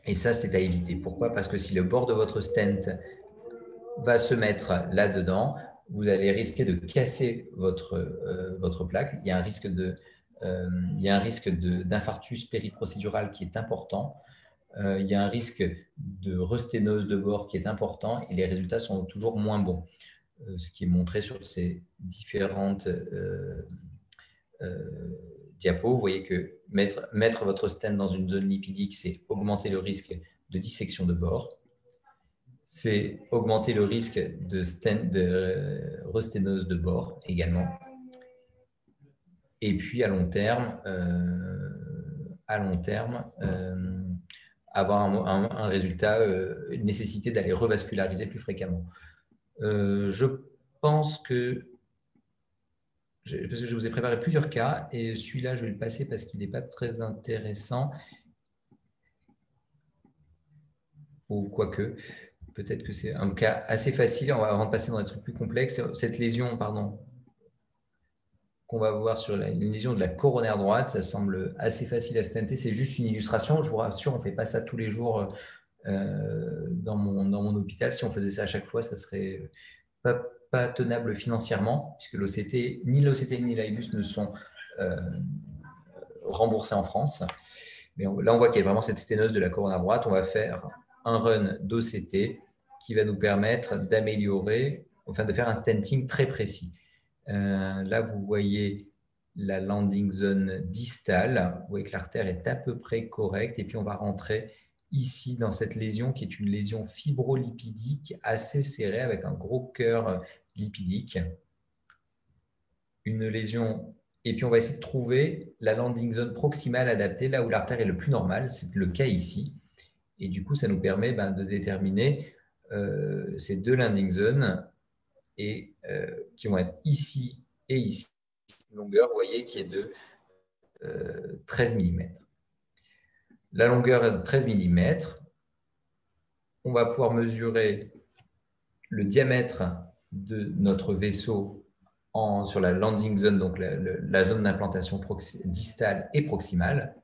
Et ça, c'est à éviter. Pourquoi? Parce que si le bord de votre stent va se mettre là-dedans, vous allez risquer de casser votre plaque. Il y a un risque d'infarctus périprocédural qui est important. Il y a un risque de resténose de bord qui est important et les résultats sont toujours moins bons. Ce qui est montré sur ces différentes diapos. Vous voyez que mettre votre stent dans une zone lipidique, c'est augmenter le risque de dissection de bord. C'est augmenter le risque de resténose de bord également. Et puis à long terme, avoir un résultat, une nécessité d'aller revasculariser plus fréquemment. Je pense que parce que je vous ai préparé plusieurs cas et celui-là, je vais le passer parce qu'il n'est pas très intéressant. Ou quoique, peut-être que c'est un cas assez facile. Avant de passer dans des trucs plus complexes, cette lésion, qu'on va voir sur une lésion de la coronaire droite, ça semble assez facile à stenter. C'est juste une illustration. Je vous rassure, on ne fait pas ça tous les jours dans mon hôpital. Si on faisait ça à chaque fois, ça serait pas tenable financièrement, puisque ni l'OCT ni l'IVUS ne sont remboursés en France. Mais là, on voit qu'il y a vraiment cette sténose de la coronaire droite. On va faire un run d'OCT qui va nous permettre d'améliorer, enfin de faire un stenting très précis. Là, vous voyez la landing zone distale. Vous voyez que l'artère est à peu près correcte. Et puis, on va rentrer ici dans cette lésion qui est une lésion fibrolipidique assez serrée avec un gros cœur lipidique. Une lésion. Et puis, on va essayer de trouver la landing zone proximale adaptée, là où l'artère est le plus normal. C'est le cas ici. Et du coup, ça nous permet de déterminer ces deux landing zones et, qui vont être ici et ici. Une longueur, vous voyez, qui est de 13 mm. La longueur est de 13 mm. On va pouvoir mesurer le diamètre de notre vaisseau sur la landing zone, donc la zone d'implantation distale et proximale.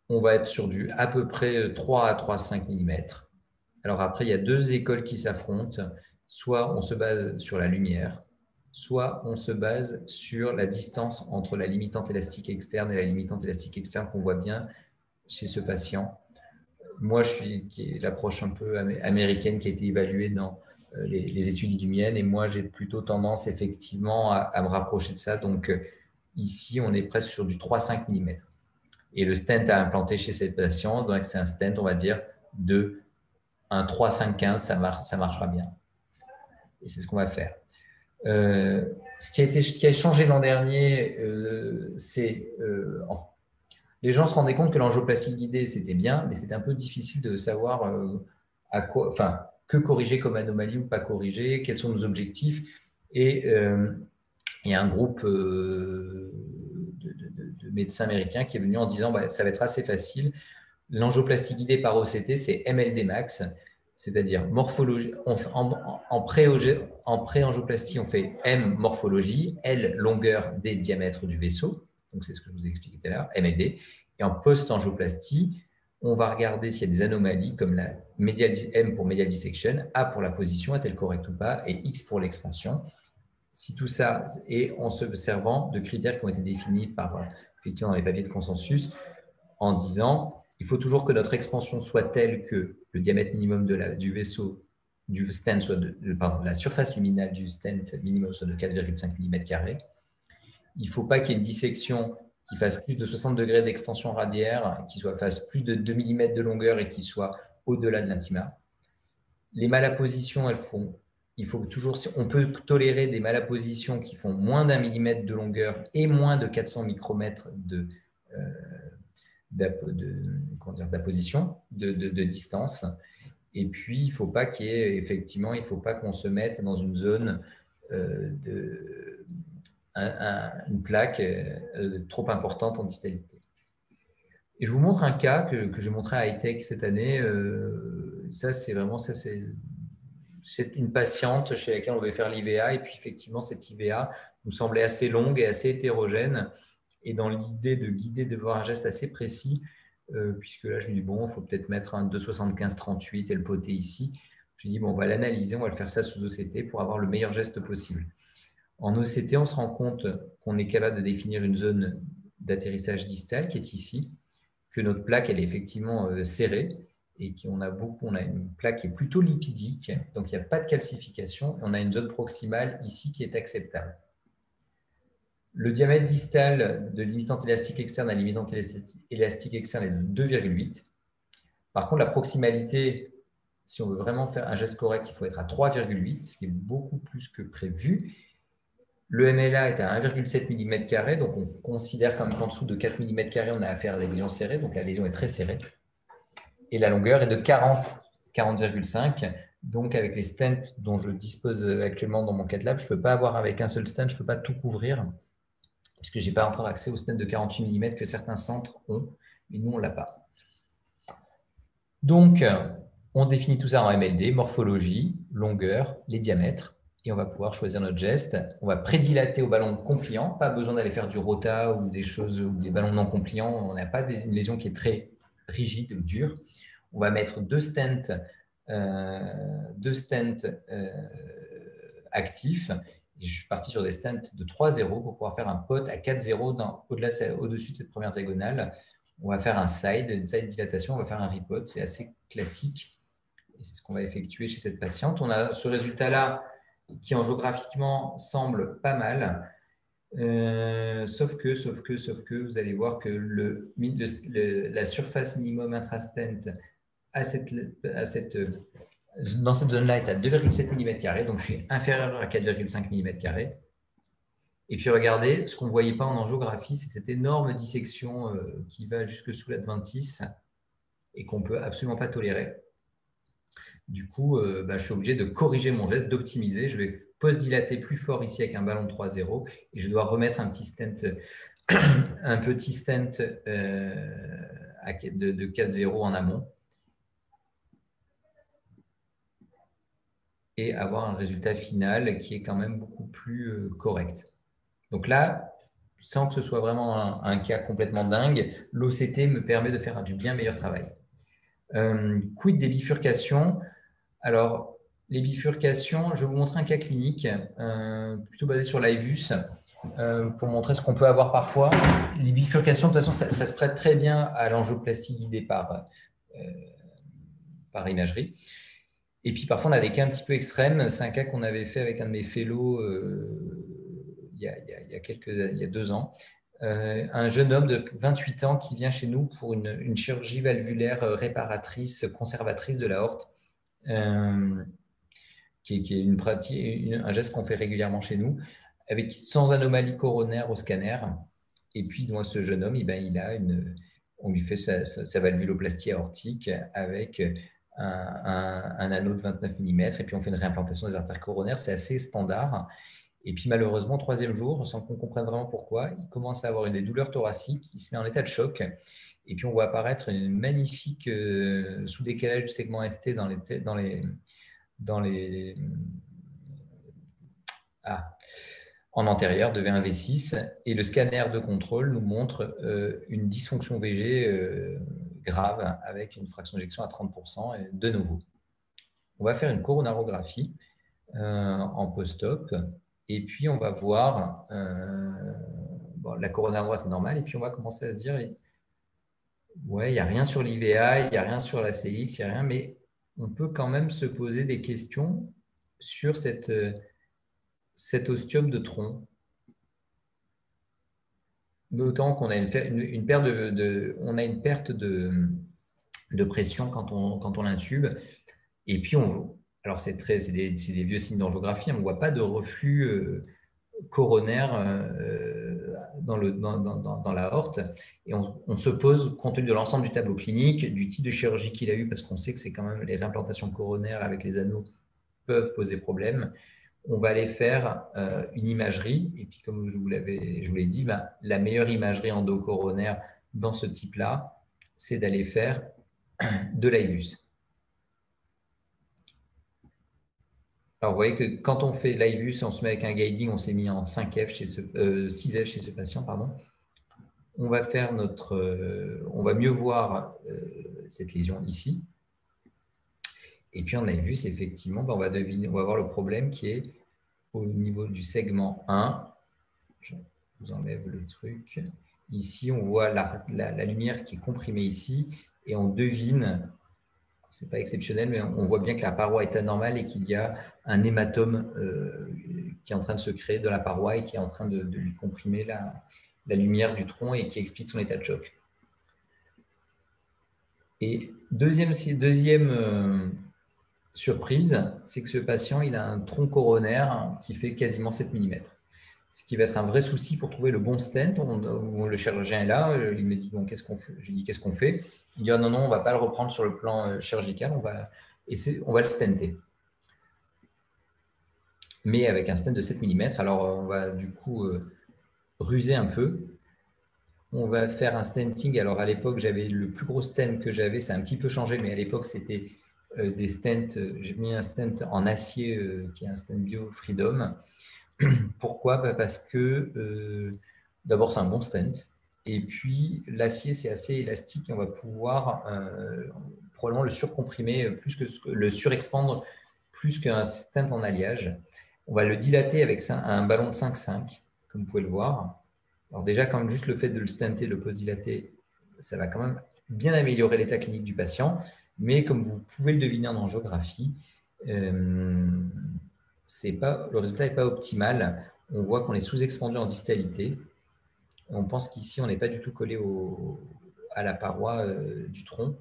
On va être sur du à peu près 3 à 3,5 mm. Alors après, il y a deux écoles qui s'affrontent. Soit on se base sur la lumière, soit on se base sur la distance entre la limitante élastique externe et la limitante élastique externe qu'on voit bien chez ce patient. Moi, qui est l'approche un peu américaine qui a été évaluée dans les études illumiennes, et moi, j'ai plutôt tendance effectivement à me rapprocher de ça. Donc ici, on est presque sur du 3,5 mm. Et le stent à implanter chez ces patients, donc c'est un stent, on va dire, de un 3,5-15, ça marchera bien. Et c'est ce qu'on va faire. Ce qui a changé l'an dernier, c'est les gens se rendaient compte que l'angioplastie guidée, c'était bien, mais c'était un peu difficile de savoir que corriger comme anomalie ou pas corriger, quels sont nos objectifs. Et il y a un groupe de médecins américains qui est venu en disant ça va être assez facile. L'angioplastie guidée par OCT, c'est MLD max, c'est-à-dire morphologie. En pré-angioplastie, on fait M morphologie, L longueur des diamètres du vaisseau. Donc, c'est ce que je vous ai expliqué tout à l'heure, MLD. Et en post-angioplastie, on va regarder s'il y a des anomalies comme la M pour medial dissection, A pour la position, est-elle correcte ou pas, et X pour l'expansion. Si tout ça est en se servant de critères qui ont été définis effectivement dans les papiers de consensus, en disant il faut toujours que notre expansion soit telle que le diamètre minimum du vaisseau, du stent, soit la surface luminale du stent minimum soit de 4,5 mm². Il ne faut pas qu'il y ait une dissection qui fasse plus de 60 degrés d'extension radiaire, qui fasse plus de 2 mm de longueur et qui soit au-delà de l'intima. Les malapositions, on peut tolérer des malapositions qui font moins d'1 mm de longueur et moins de 400 micromètres d'apposition, de distance. Et puis, il ne faut pas qu'on se mette dans une zone une plaque trop importante en distalité. Et je vous montre un cas que j'ai montré à high-tech cette année. C'est une patiente chez laquelle on devait faire l'IVA. Et puis, effectivement, cette IVA nous semblait assez longue et assez hétérogène. Et dans l'idée de guider, de voir un geste assez précis, puisque là, je me dis, bon, il faut peut-être mettre un 2,75-38 et le poter ici. Je dis, bon, on va l'analyser, on va le faire ça sous OCT pour avoir le meilleur geste possible. En OCT, on se rend compte qu'on est capable de définir une zone d'atterrissage distal qui est ici, que notre plaque, elle est effectivement serrée et qu'on a une plaque qui est plutôt lipidique, donc il n'y a pas de calcification. On a une zone proximale ici qui est acceptable. Le diamètre distal de limitante élastique externe à limitante élastique externe est de 2,8. Par contre, la proximalité, si on veut vraiment faire un geste correct, il faut être à 3,8, ce qui est beaucoup plus que prévu. Le MLA est à 1,7 mm², donc on considère quand même qu'en dessous de 4 mm², on a affaire à des lésions serrées, donc la lésion est très serrée. Et la longueur est de 40,5. Donc, avec les stents dont je dispose actuellement dans mon cath-lab, je ne peux pas avoir avec un seul stent, je ne peux pas tout couvrir, puisque je n'ai pas encore accès aux stents de 48 mm que certains centres ont, mais nous, on ne l'a pas. Donc, on définit tout ça en MLD, morphologie, longueur, les diamètres, et on va pouvoir choisir notre geste. On va prédilater au ballon compliant, pas besoin d'aller faire du rota ou des ballons non compliants, on n'a pas une lésion qui est très rigide ou dure. On va mettre deux stents actifs. Je suis parti sur des stents de 3,0 pour pouvoir faire un pot à 4,0 au-dessus de cette première diagonale. On va faire une side dilatation, on va faire un repot, c'est assez classique. Et c'est ce qu'on va effectuer chez cette patiente. On a ce résultat-là qui, angiographiquement, semble pas mal. Sauf que, vous allez voir que la surface minimum intrastent dans cette zone-là est à 2,7 mm², donc je suis inférieur à 4,5 mm². Et puis regardez, ce qu'on ne voyait pas en angiographie, c'est cette énorme dissection qui va jusque sous l'adventice et qu'on ne peut absolument pas tolérer. Du coup, je suis obligé de corriger mon geste, d'optimiser. Je vais post-dilater plus fort ici avec un ballon de 3,0 et je dois remettre un petit stent, de 4,0 en amont et avoir un résultat final qui est quand même beaucoup plus correct. Donc là, sans que ce soit vraiment un cas complètement dingue, l'OCT me permet de faire du bien meilleur travail. Quid des bifurcations? Alors, les bifurcations, je vais vous montrer un cas clinique plutôt basé sur l'IVUS pour montrer ce qu'on peut avoir parfois. Les bifurcations, de toute façon, ça se prête très bien à l'angioplastie guidée par imagerie. Et puis, parfois, on a des cas un petit peu extrêmes. C'est un cas qu'on avait fait avec un de mes fellows il y a 2 ans. Un jeune homme de 28 ans qui vient chez nous pour une chirurgie valvulaire réparatrice, conservatrice de l'aorte, qui est une pratique, un geste qu'on fait régulièrement chez nous, sans anomalie coronaire au scanner. Et puis, moi, ce jeune homme, on lui fait sa valvuloplastie aortique avec un anneau de 29 mm et puis on fait une réimplantation des artères coronaires. C'est assez standard. Et puis malheureusement, au 3e jour, sans qu'on comprenne vraiment pourquoi, il commence à avoir des douleurs thoraciques, il se met en état de choc. Et puis on voit apparaître une magnifique sous-décalage du segment ST en antérieur de V1-V6. Et le scanner de contrôle nous montre une dysfonction VG grave avec une fraction d'éjection à 30% de nouveau. On va faire une coronarographie en post-op. Et puis, on va voir, la coronaire droite est normale, et puis on va commencer à se dire, ouais, il n'y a rien sur l'IVA, il n'y a rien sur la CX, il n'y a rien, mais on peut quand même se poser des questions sur cet ostium de tronc. Notant qu'on a une perte de pression quand on l'intube, et puis alors, c'est des vieux signes d'angiographie, on ne voit pas de reflux coronaire dans l'aorte. Et on se pose, compte tenu de l'ensemble du tableau clinique, du type de chirurgie qu'il a eu, parce qu'on sait que c'est quand même les réimplantations coronaires avec les anneaux peuvent poser problème. On va aller faire une imagerie. Et puis, comme je vous l'ai dit, la meilleure imagerie endocoronaire dans ce type-là, c'est d'aller faire de l'IVUS. Alors, vous voyez que quand on fait l'IVUS, on se met avec un guiding, on s'est mis en 6F chez ce patient, pardon. On va faire on va mieux voir cette lésion ici. Et puis en IVUS, effectivement, on va voir le problème qui est au niveau du segment 1. Je vous enlève le truc. Ici, on voit la lumière qui est comprimée ici et on devine. Ce n'est pas exceptionnel, mais on voit bien que la paroi est anormale et qu'il y a un hématome qui est en train de se créer de la paroi et qui est en train de lui comprimer la lumière du tronc et qui explique son état de choc. Et deuxième surprise, c'est que ce patient il a un tronc coronaire qui fait quasiment 7 mm. Ce qui va être un vrai souci pour trouver le bon stent. Le chirurgien est là, il me dit bon, qu'est-ce qu'on fait? Je lui dis qu'est-ce qu'on fait? Il dit non, on ne va pas le reprendre sur le plan chirurgical, on va le stenter. Mais avec un stent de 7 mm, alors on va du coup ruser un peu. On va faire un stenting. Alors à l'époque, j'avais le plus gros stent que j'avais, ça a un petit peu changé, mais à l'époque, c'était des stents. J'ai mis un stent en acier qui est un stent Bio Freedom. Pourquoi? Parce que d'abord, c'est un bon stent. Et puis, l'acier, c'est assez élastique et on va pouvoir probablement le surcomprimer, le surexpandre plus qu'un stent en alliage. On va le dilater avec un ballon de 5,5, comme vous pouvez le voir. Alors déjà, quand même, juste le fait de le stenter, de le post-dilater, ça va quand même bien améliorer l'état clinique du patient. Mais comme vous pouvez le deviner en angiographie, le résultat n'est pas optimal. on voit qu'on est sous-expandu en distalité. On pense qu'ici, on n'est pas du tout collé à la paroi du tronc.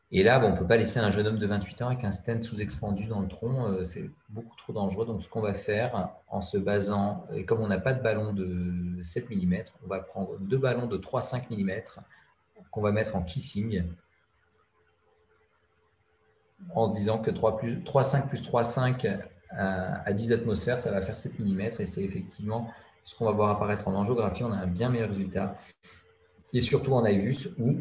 Et là, on ne peut pas laisser un jeune homme de 28 ans avec un stent sous-expandu dans le tronc. C'est beaucoup trop dangereux. Donc, ce qu'on va faire en se basant, et comme on n'a pas de ballon de 7 mm, on va prendre 2 ballons de 3,5 mm qu'on va mettre en kissing en disant que 3,5 plus 3,5 à 10 atmosphères, ça va faire 7 mm. Et c'est effectivement ce qu'on va voir apparaître en angiographie. On a un bien meilleur résultat. Et surtout en IVUS où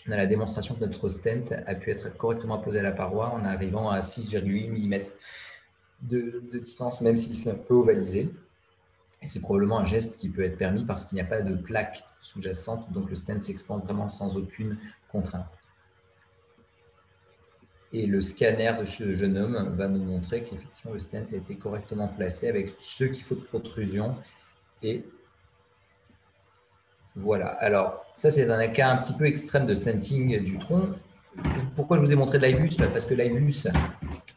on a la démonstration que notre stent a pu être correctement apposé à la paroi en arrivant à 6,8 mm de distance, même si c'est un peu ovalisé. Et c'est probablement un geste qui peut être permis parce qu'il n'y a pas de plaque sous-jacente, donc le stent s'expand vraiment sans aucune contrainte. Et le scanner de ce jeune homme va nous montrer qu'effectivement le stent a été correctement placé avec ce qu'il faut de protrusion. Et voilà. Alors, ça, c'est un cas un petit peu extrême de stenting du tronc. Pourquoi je vous ai montré de l'IVUS? Parce que l'IVUS,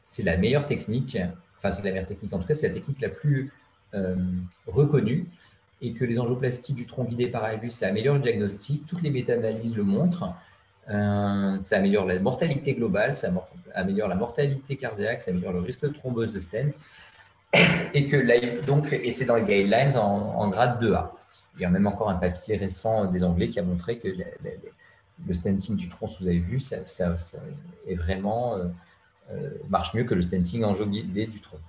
c'est la meilleure technique. Enfin, c'est la meilleure technique. En tout cas, c'est la technique la plus reconnue. Et que les angioplasties du tronc guidées par IVUS, ça améliore le diagnostic. Toutes les méta-analyses le montrent. Ça améliore la mortalité globale, ça améliore la mortalité cardiaque, ça améliore le risque de thrombose de stent. Et c'est dans les guidelines en grade 2A. Il y a même encore un papier récent des Anglais qui a montré que le stenting du tronc, vous avez vu, ça est vraiment, marche mieux que le stenting angio-guidé du tronc.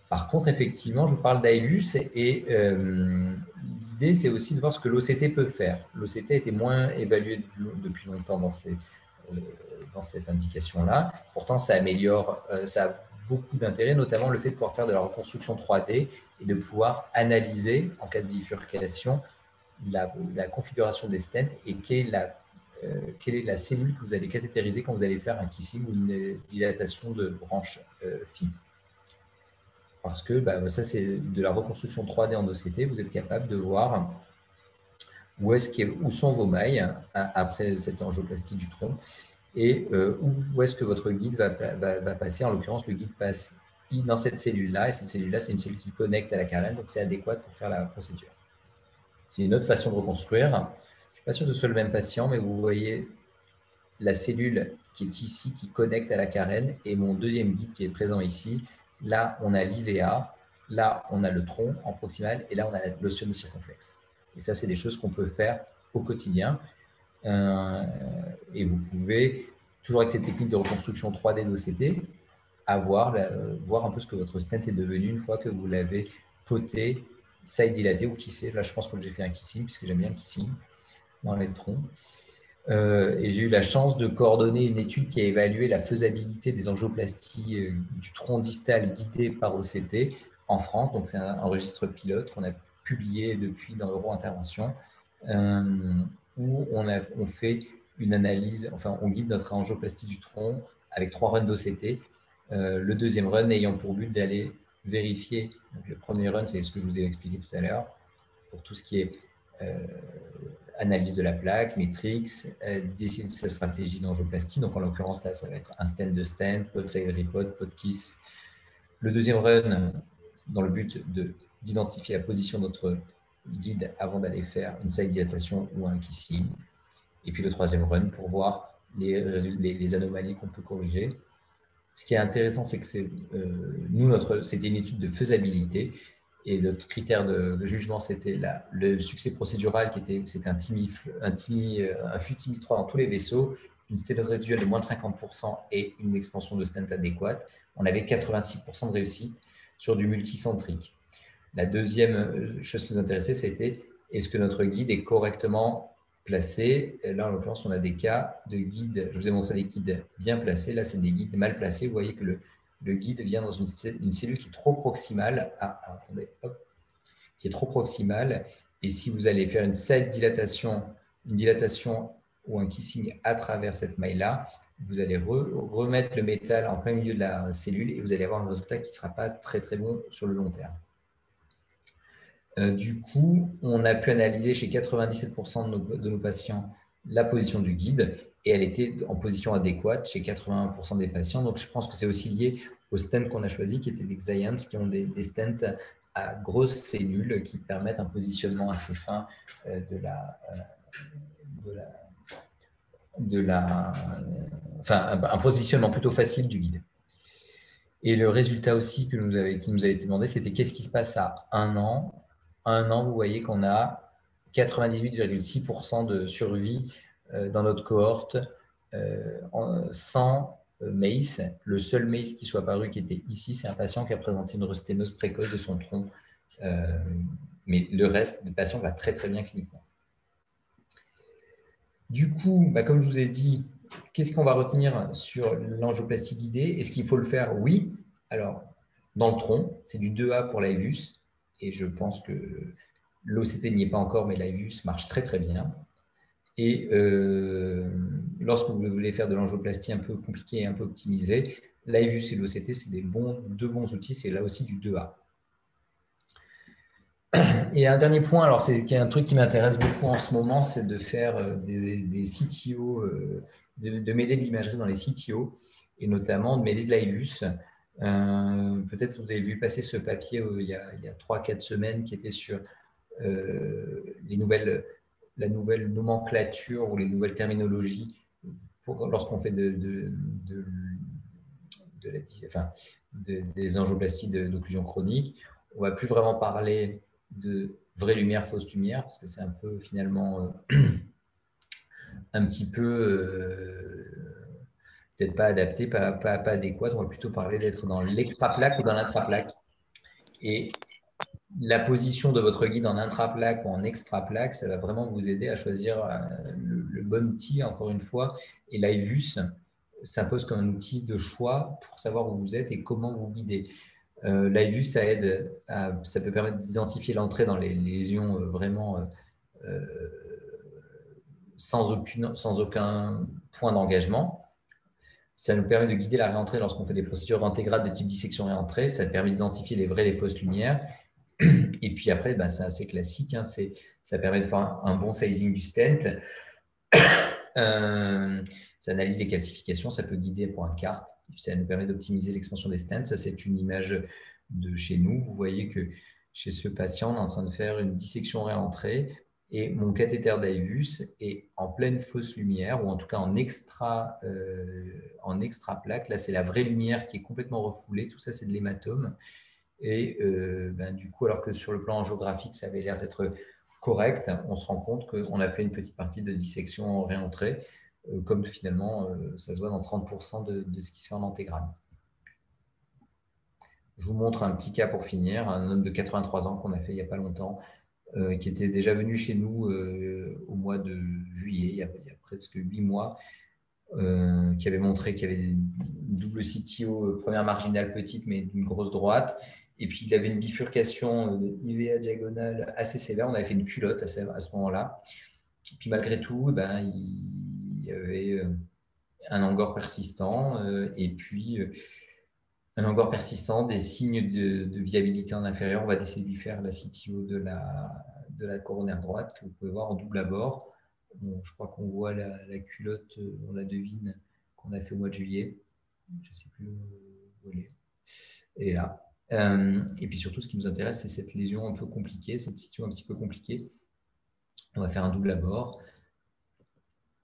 Par contre, effectivement, je vous parle d'IVUS et l'idée, c'est aussi de voir ce que l'OCT peut faire. L'OCT a été moins évalué depuis longtemps dans cette indication-là. Pourtant, ça améliore, ça a beaucoup d'intérêt, notamment le fait de pouvoir faire de la reconstruction 3D et de pouvoir analyser, en cas de bifurcation, la configuration des stents et quelle est la cellule que vous allez cathétériser quand vous allez faire un kissing ou une dilatation de branche fine. Parce que ça, c'est de la reconstruction 3D en OCT. Vous êtes capable de voir où sont vos mailles après cette angioplastie du tronc et où est-ce que votre guide va passer. En l'occurrence, le guide passe dans cette cellule-là. Et cette cellule-là, c'est une cellule qui connecte à la carène. Donc, c'est adéquat pour faire la procédure. C'est une autre façon de reconstruire. Je ne suis pas sûr que ce soit le même patient, mais vous voyez la cellule qui est ici, qui connecte à la carène, et mon deuxième guide qui est présent ici. Là, on a l'IVA, là, on a le tronc en proximal, et là, on a l'ostium circonflexe. Et ça, c'est des choses qu'on peut faire au quotidien. Et vous pouvez, toujours avec cette technique de reconstruction 3D d'OCT, voir un peu ce que votre stent est devenu une fois que vous l'avez poté, side dilaté ou kissé. Là, je pense que j'ai fait un kissing, puisque j'aime bien le kissing dans les troncs. Et j'ai eu la chance de coordonner une étude qui a évalué la faisabilité des angioplasties du tronc distal guidé par OCT en France. Donc, c'est un registre pilote qu'on a publié depuis dans Euro-Intervention, où on fait une analyse, enfin, on guide notre angioplastie du tronc avec 3 runs d'OCT. Le deuxième run ayant pour but d'aller vérifier. Donc, le premier run, c'est ce que je vous ai expliqué tout à l'heure, pour tout ce qui est analyse de la plaque, Matrix, décider de sa stratégie d'angioplastie. Donc, en l'occurrence, là, ça va être un stent de stent, pod side repod, pod kiss. Le deuxième run, dans le but d'identifier la position de notre guide avant d'aller faire une side dilatation ou un kissing. Et puis le troisième run pour voir les anomalies qu'on peut corriger. Ce qui est intéressant, c'est que c'était une étude de faisabilité. Et notre critère de jugement, c'était le succès procédural, c'était un flux TIMI 3 dans tous les vaisseaux, une sténose résiduelle de moins de 50% et une expansion de stent adéquate. On avait 86% de réussite sur du multicentrique. La deuxième chose qui nous intéressait, c'était est-ce que notre guide est correctement placé. Et là, en l'occurrence, on a des cas de guides. Je vous ai montré des guides bien placés. Là, c'est des guides mal placés. Vous voyez que le guide vient dans une cellule qui est trop proximale. Attendez, hop, qui est trop proximale. Et si vous allez faire une dilatation ou un kissing à travers cette maille-là, vous allez remettre le métal en plein milieu de la cellule et vous allez avoir un résultat qui ne sera pas très, très bon sur le long terme. Du coup, on a pu analyser chez 97% de nos patients la position du guide et elle était en position adéquate chez 81% des patients. Donc, je pense que c'est aussi lié aux stents qu'on a choisis, qui étaient des Xience, qui ont des stents à grosses cellules qui permettent un positionnement assez fin un positionnement plutôt facile du guide. Et le résultat aussi qui nous avait été demandé, c'était qu'est-ce qui se passe à 1 an. À 1 an, vous voyez qu'on a 98,6% de survie dans notre cohorte sans MACE. Le seul MACE qui soit apparu qui était ici, c'est un patient qui a présenté une rosténose précoce de son tronc. Mais le reste des patients va très très bien cliniquement. Du coup, comme je vous ai dit, qu'est-ce qu'on va retenir sur l'angioplastie guidée? Est-ce qu'il faut le faire? Oui. Alors, dans le tronc, c'est du 2A pour l'IVUS. Et je pense que l'OCT n'y est pas encore, mais l'IVUS marche très très bien. Et lorsque vous voulez faire de l'angioplastie un peu compliquée et un peu optimisée, l'IVUS et l'OCT, c'est deux bons outils. C'est là aussi du 2A. Et un dernier point, alors c'est un truc qui m'intéresse beaucoup en ce moment, c'est de faire des CTO, de m'aider de l'imagerie dans les CTO, et notamment de m'aider de l'IVUS. Peut-être que vous avez vu passer ce papier il y a 3-4 semaines qui était sur la nouvelle nomenclature ou les nouvelles terminologies lorsqu'on fait des angioplasties d'occlusion chronique. On ne va plus vraiment parler de vraie lumière, fausse lumière, parce que c'est un peu finalement un petit peu peut-être pas adapté, pas adéquat. On va plutôt parler d'être dans l'extraplaque ou dans l'intraplaque. Et la position de votre guide en intraplaque ou en extraplaque, ça va vraiment vous aider à choisir le bon outil, encore une fois. Et l'IVUS s'impose comme un outil de choix pour savoir où vous êtes et comment vous guidez. L'IVUS, ça peut permettre d'identifier l'entrée dans les lésions vraiment sans aucun point d'engagement. Ça nous permet de guider la réentrée lorsqu'on fait des procédures intégrales de type dissection réentrée. Ça permet d'identifier les vraies et les fausses lumières. Et puis après, c'est assez classique. Hein, ça permet de faire un bon sizing du stent. Ça analyse les calcifications. Ça peut guider pour un carte. Ça nous permet d'optimiser l'expansion des stents. Ça, c'est une image de chez nous. Vous voyez que chez ce patient, on est en train de faire une dissection réentrée et mon cathéter d'IVUS est en pleine fausse lumière ou en tout cas en extra plaque. Là, c'est la vraie lumière qui est complètement refoulée. Tout ça, c'est de l'hématome. Et du coup, alors que sur le plan géographique, ça avait l'air d'être correct, on se rend compte qu'on a fait une petite partie de dissection réentrée, comme finalement, ça se voit dans 30% de ce qui se fait en intégrale. Je vous montre un petit cas pour finir, un homme de 83 ans qu'on a fait il n'y a pas longtemps, qui était déjà venu chez nous au mois de juillet, il y a presque 8 mois, qui avait montré qu'il y avait une double CTO, première marginale petite, mais d'une grosse droite. Et puis, il avait une bifurcation IVA diagonale assez sévère. On avait fait une culotte à ce moment-là. Et puis, malgré tout, il y avait un angor persistant et puis un angor persistant, des signes de viabilité en inférieur. On va essayer de lui faire la CTO de la coronaire droite que vous pouvez voir en double abord. Bon, je crois qu'on voit la culotte, on la devine, qu'on a fait au mois de juillet. Je ne sais plus où elle est. Elle est là. Et puis surtout, ce qui nous intéresse, c'est cette lésion un peu compliquée, cette situation un petit peu compliquée. On va faire un double abord.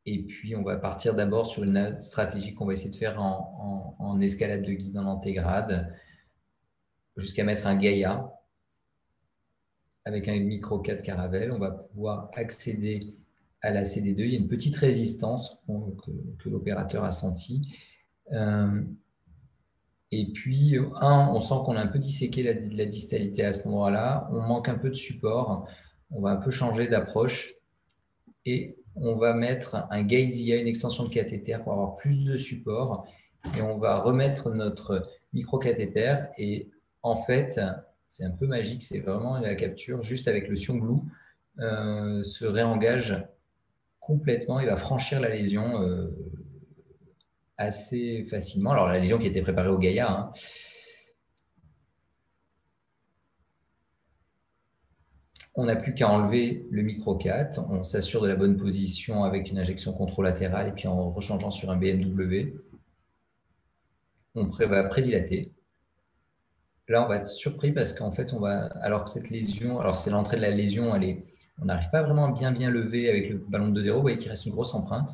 Et puis, on va partir d'abord sur une stratégie qu'on va essayer de faire en escalade de guide en antégrade, jusqu'à mettre un Gaïa avec un micro 4 Caravelle. On va pouvoir accéder à la CD2. Il y a une petite résistance que l'opérateur a sentie. Et puis, on sent qu'on a un peu disséqué la distalité à ce moment-là. On manque un peu de support. On va un peu changer d'approche. Et on va mettre un Gaïa, une extension de cathéter pour avoir plus de support. Et on va remettre notre micro-cathéter. Et en fait, c'est un peu magique. C'est vraiment la capture, juste avec le Xionglu, se réengage complètement. Il va franchir la lésion assez facilement. Alors, la lésion qui était préparée au Gaïa. Hein. On n'a plus qu'à enlever le micro-4. On s'assure de la bonne position avec une injection contralatérale et puis en rechangeant sur un BMW. On va prédilater. Là, on va être surpris parce qu'en fait, alors que cette lésion, alors c'est l'entrée de la lésion, on n'arrive pas vraiment à bien lever avec le ballon de 2-0. Vous voyez qu'il reste une grosse empreinte.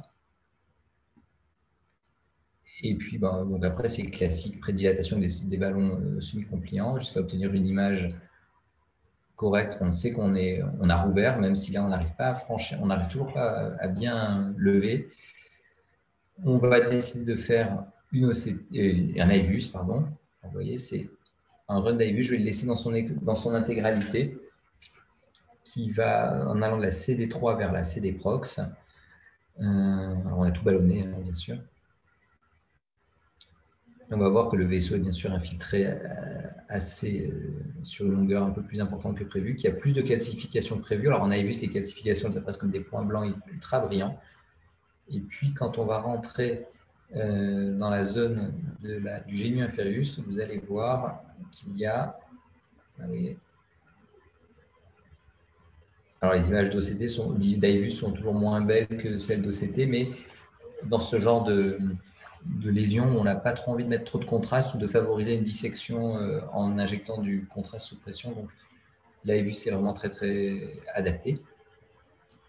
Et puis, donc après, c'est classique, prédilatation des ballons semi-compliants jusqu'à obtenir une image correcte. On sait on a rouvert, même si là, on n'arrive pas à franchir, on n'arrive toujours pas à bien lever. On va décider de faire un AIBUS, pardon. Vous voyez, c'est un run d'AIBUS. Je vais le laisser dans son intégralité, qui va en allant de la CD3 vers la CD-Prox. Alors on a tout ballonné, hein, bien sûr. On va voir que le vaisseau est bien sûr infiltré sur une longueur un peu plus importante que prévu, qu'il y a plus de calcification que prévu. Alors on a vu ces calcifications, ça passe comme des points blancs ultra brillants. Et puis quand on va rentrer dans la zone du Genius Inferius, vous allez voir qu'il y a... Alors les images d'AIBUS sont toujours moins belles que celles d'OCT, mais dans ce genre de lésion, on n'a pas trop envie de mettre trop de contraste ou de favoriser une dissection en injectant du contraste sous pression. Donc, l'AIBUS est vraiment très, très adapté.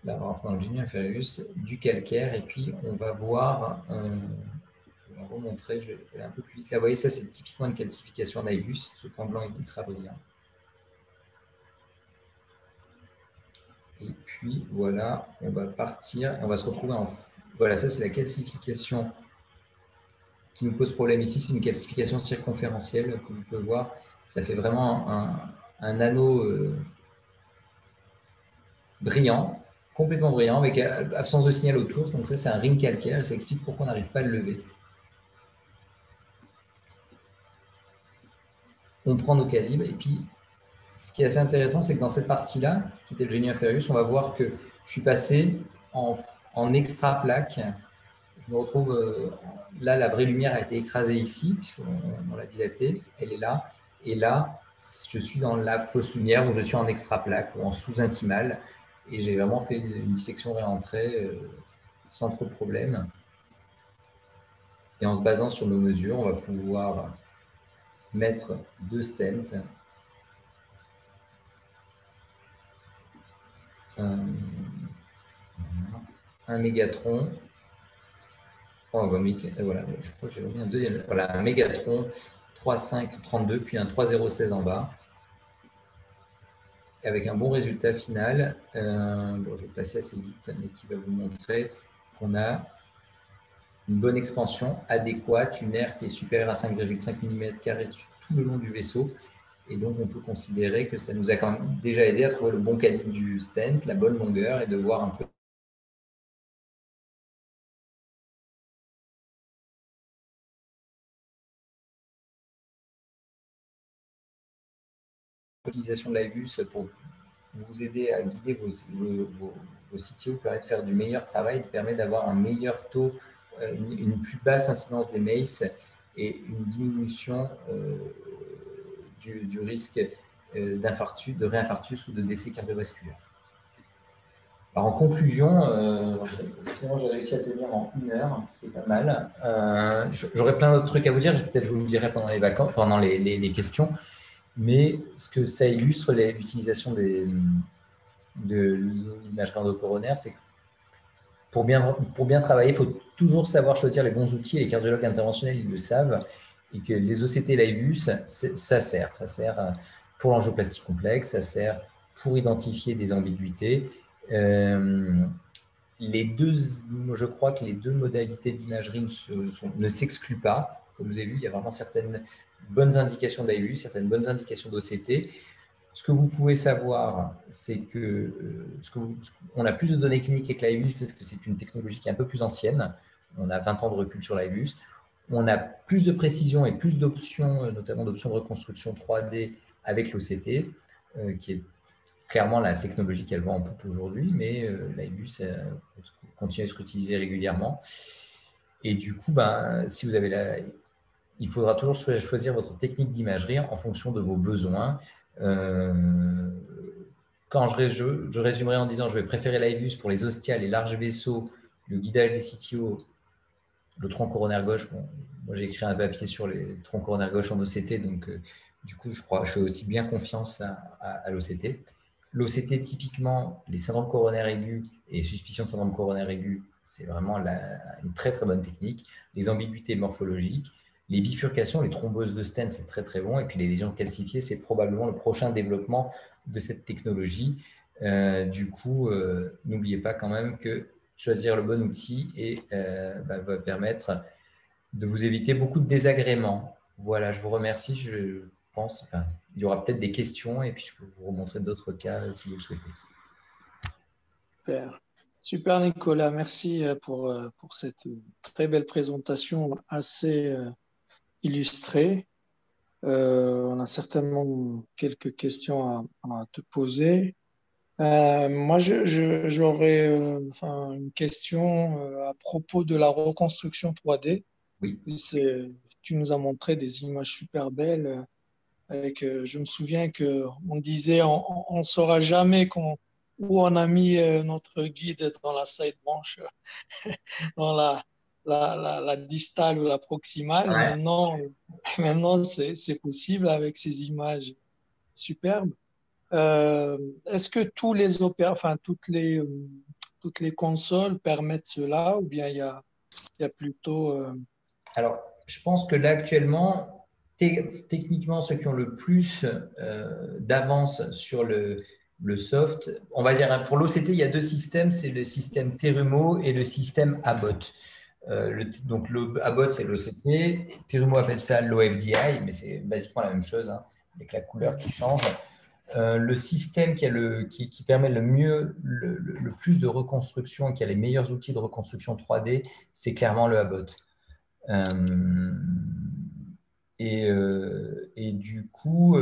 Là, on va rentrer dans le Genius Inferius, du calcaire, et puis on va voir, je vais remontrer, je vais aller un peu plus vite. Là, vous voyez, ça, c'est typiquement une calcification d'AIBUS. Ce point blanc est ultra brillant. Et puis, voilà, on va partir, on va se retrouver en... Voilà, ça, c'est la calcification qui nous pose problème ici, c'est une calcification circonférentielle que vous pouvez voir. Ça fait vraiment un anneau brillant, complètement brillant, avec absence de signal autour. Donc ça, c'est un ring calcaire et ça explique pourquoi on n'arrive pas à le lever. On prend nos calibres et puis, ce qui est assez intéressant, c'est que dans cette partie-là, qui était le Genius Inferius, on va voir que je suis passé en extra plaque. Je me retrouve, là, la vraie lumière a été écrasée ici, puisqu'on l'a dilatée, elle est là. Et là, je suis dans la fausse lumière où je suis en extra-plaque ou en sous-intimale. Et j'ai vraiment fait une dissection réentrée sans trop de problèmes. Et en se basant sur nos mesures, on va pouvoir mettre 2 stents. Un mégatron. Voilà, je crois que j'ai remis un deuxième. Voilà, un mégatron 3.5.32, puis un 3.0.16 en bas. Avec un bon résultat final, bon, je vais passer assez vite, mais qui va vous montrer qu'on a une bonne expansion adéquate, une aire qui est supérieure à 5,5 mm² sur tout le long du vaisseau. Et donc, on peut considérer que ça nous a quand même déjà aidé à trouver le bon calibre du stent, la bonne longueur, et de voir un peu l'utilisation de l'AIBUS pour vous aider à guider vos CTO, permet de faire du meilleur travail, permet d'avoir un meilleur taux, une plus basse incidence des MACE et une diminution du risque de réinfarctus ou de décès cardiovasculaire. Alors, en conclusion, j'ai réussi à tenir en 1 heure, ce qui est pas mal. J'aurais plein d'autres trucs à vous dire, peut-être je vous le dirai pendant les vacances, pendant les questions. Mais ce que ça illustre, l'utilisation de l'imagerie endocoronaire, c'est que pour bien travailler, il faut toujours savoir choisir les bons outils. Les cardiologues interventionnels, ils le savent. Et que les OCT et l'AIBUS, ça sert pour l'angioplastie complexe, ça sert pour identifier des ambiguïtés. Je crois que les 2 modalités d'imagerie ne s'excluent pas. Comme vous avez vu, il y a vraiment certaines bonnes indications d'AIBUS, certaines bonnes indications d'OCT. Ce que vous pouvez savoir, c'est que on a plus de données cliniques avec l'AIBUS parce que c'est une technologie qui est un peu plus ancienne. On a 20 ans de recul sur l'AIBUS. On a plus de précision et plus d'options, notamment d'options de reconstruction 3D avec l'OCT, qui est clairement la technologie qu'elle vend en poupe aujourd'hui, mais l'AIBUS continue à être utilisé régulièrement. Et du coup, si vous avez il faudra toujours choisir votre technique d'imagerie en fonction de vos besoins. Quand je résumerai en disant je vais préférer l'AIBUS pour les ostiales, les larges vaisseaux, le guidage des CTO, le tronc coronaire gauche. Bon, moi, j'ai écrit un papier sur les troncs coronaires gauche en OCT, donc Du coup, je fais aussi bien confiance à l'OCT. L'OCT, typiquement, les syndromes coronaires aigus et suspicion de syndrome coronaire aigu, c'est vraiment une très très bonne technique. Les ambiguïtés morphologiques, les bifurcations, les thromboses de Sten, c'est très très bon. Et puis les lésions calcifiées, c'est probablement le prochain développement de cette technologie. Du coup, n'oubliez pas quand même que choisir le bon outil va permettre de vous éviter beaucoup de désagréments. Voilà, je vous remercie. Je pense, il y aura peut-être des questions et puis je peux vous remontrer d'autres cas si vous le souhaitez. Super, super Nicolas, merci pour cette très belle présentation assez illustrée. On a certainement quelques questions à te poser. Moi, j'aurais une question à propos de la reconstruction 3D. Oui. Tu nous as montré des images super belles. Je me souviens qu'on disait on ne saura jamais où on a mis notre guide dans la side branch, dans la distale ou la proximale. Ouais. Maintenant c'est possible avec ces images superbes. Est-ce que toutes les consoles permettent cela ou bien il y a plutôt… Alors, je pense que là, actuellement, techniquement, ceux qui ont le plus d'avance sur le soft, on va dire, pour l'OCT, il y a deux systèmes, c'est le système Terumo et le système Abbott. Donc, le Abbott, c'est l'OCT. Terumo appelle ça l'OFDI, mais c'est basiquement la même chose, hein, avec la couleur qui change. Le système qui permet le plus de reconstruction, qui a les meilleurs outils de reconstruction 3D, c'est clairement le Abbott. Et du coup,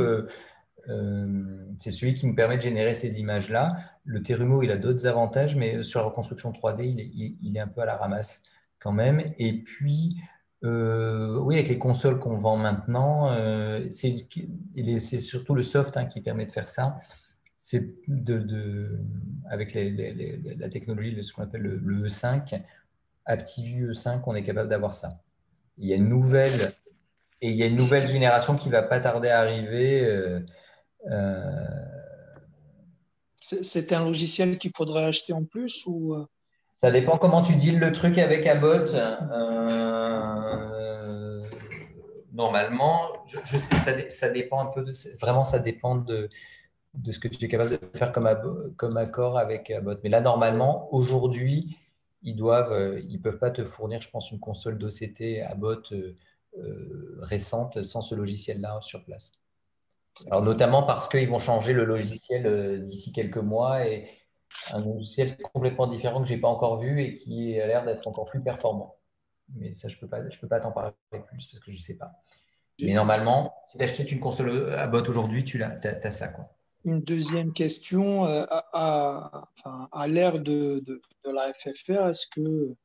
c'est celui qui me permet de générer ces images-là. Le Terumo, il a d'autres avantages, mais sur la reconstruction 3D, il est un peu à la ramasse quand même. Et puis, oui, avec les consoles qu'on vend maintenant, c'est surtout le soft qui permet de faire ça. C'est avec la technologie de ce qu'on appelle le E5, AptiView E5, on est capable d'avoir ça. Il y a une nouvelle génération qui va pas tarder à arriver. C'est un logiciel qu'il faudrait acheter en plus ou Ça dépend comment tu deals le truc avec Abbott. Normalement, je sais, ça dépend un peu vraiment, ça dépend de ce que tu es capable de faire comme accord avec Abbott. Mais là, normalement, aujourd'hui, ils peuvent pas te fournir, je pense, une console d'OCT Abbott récente sans ce logiciel-là sur place. Alors, notamment parce qu'ils vont changer le logiciel d'ici quelques mois et un logiciel complètement différent que je n'ai pas encore vu et qui a l'air d'être encore plus performant. Mais ça, je peux pas t'en parler plus parce que je ne sais pas. Mais normalement, si tu achètes une console Abbott aujourd'hui, tu as ça, quoi. Une deuxième question, à l'ère de la FFR, est-ce que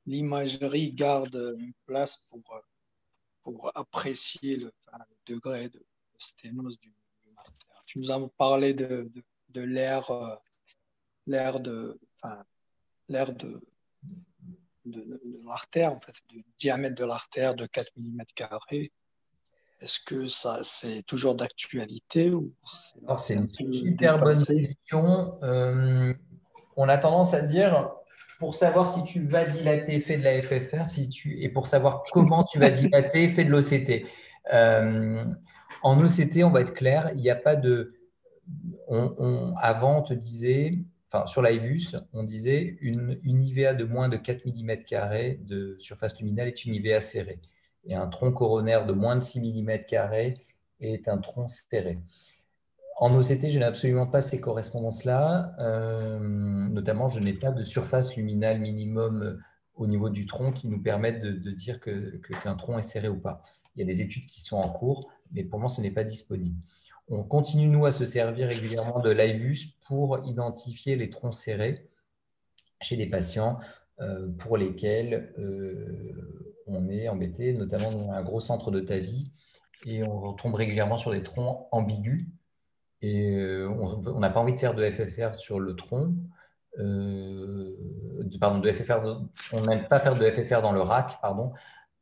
l'imagerie garde une place pour apprécier le degré de sténose du artère? Tu nous as parlé de l'ère de l'artère, en fait, du diamètre de l'artère de 4 mm². Est-ce que ça, c'est toujours d'actualité ou C'est un une peu super bonne dépassé? question. On a tendance à dire, pour savoir si tu vas dilater, fais de la FFR, et pour savoir comment tu vas dilater, fais de l'OCT. En OCT, on va être clair, il n'y a pas de… avant, on te disait, sur l'IVUS, on disait une IVA de moins de 4 mm² de surface luminale est une IVA serrée. Et un tronc coronaire de moins de 6 mm² est un tronc serré. En OCT, je n'ai absolument pas ces correspondances-là. Notamment, je n'ai pas de surface luminale minimum au niveau du tronc qui nous permettent de dire qu'un tronc est serré ou pas. Il y a des études qui sont en cours, mais pour moi, ce n'est pas disponible. On continue, nous, à se servir régulièrement de l'IVUS pour identifier les troncs serrés chez des patients pour lesquels on est embêté, notamment dans un gros centre de TAVI, et on retombe régulièrement sur des troncs ambigus. Et on n'a pas envie de faire de FFR sur le tronc. On n'aime pas faire de FFR dans le rack,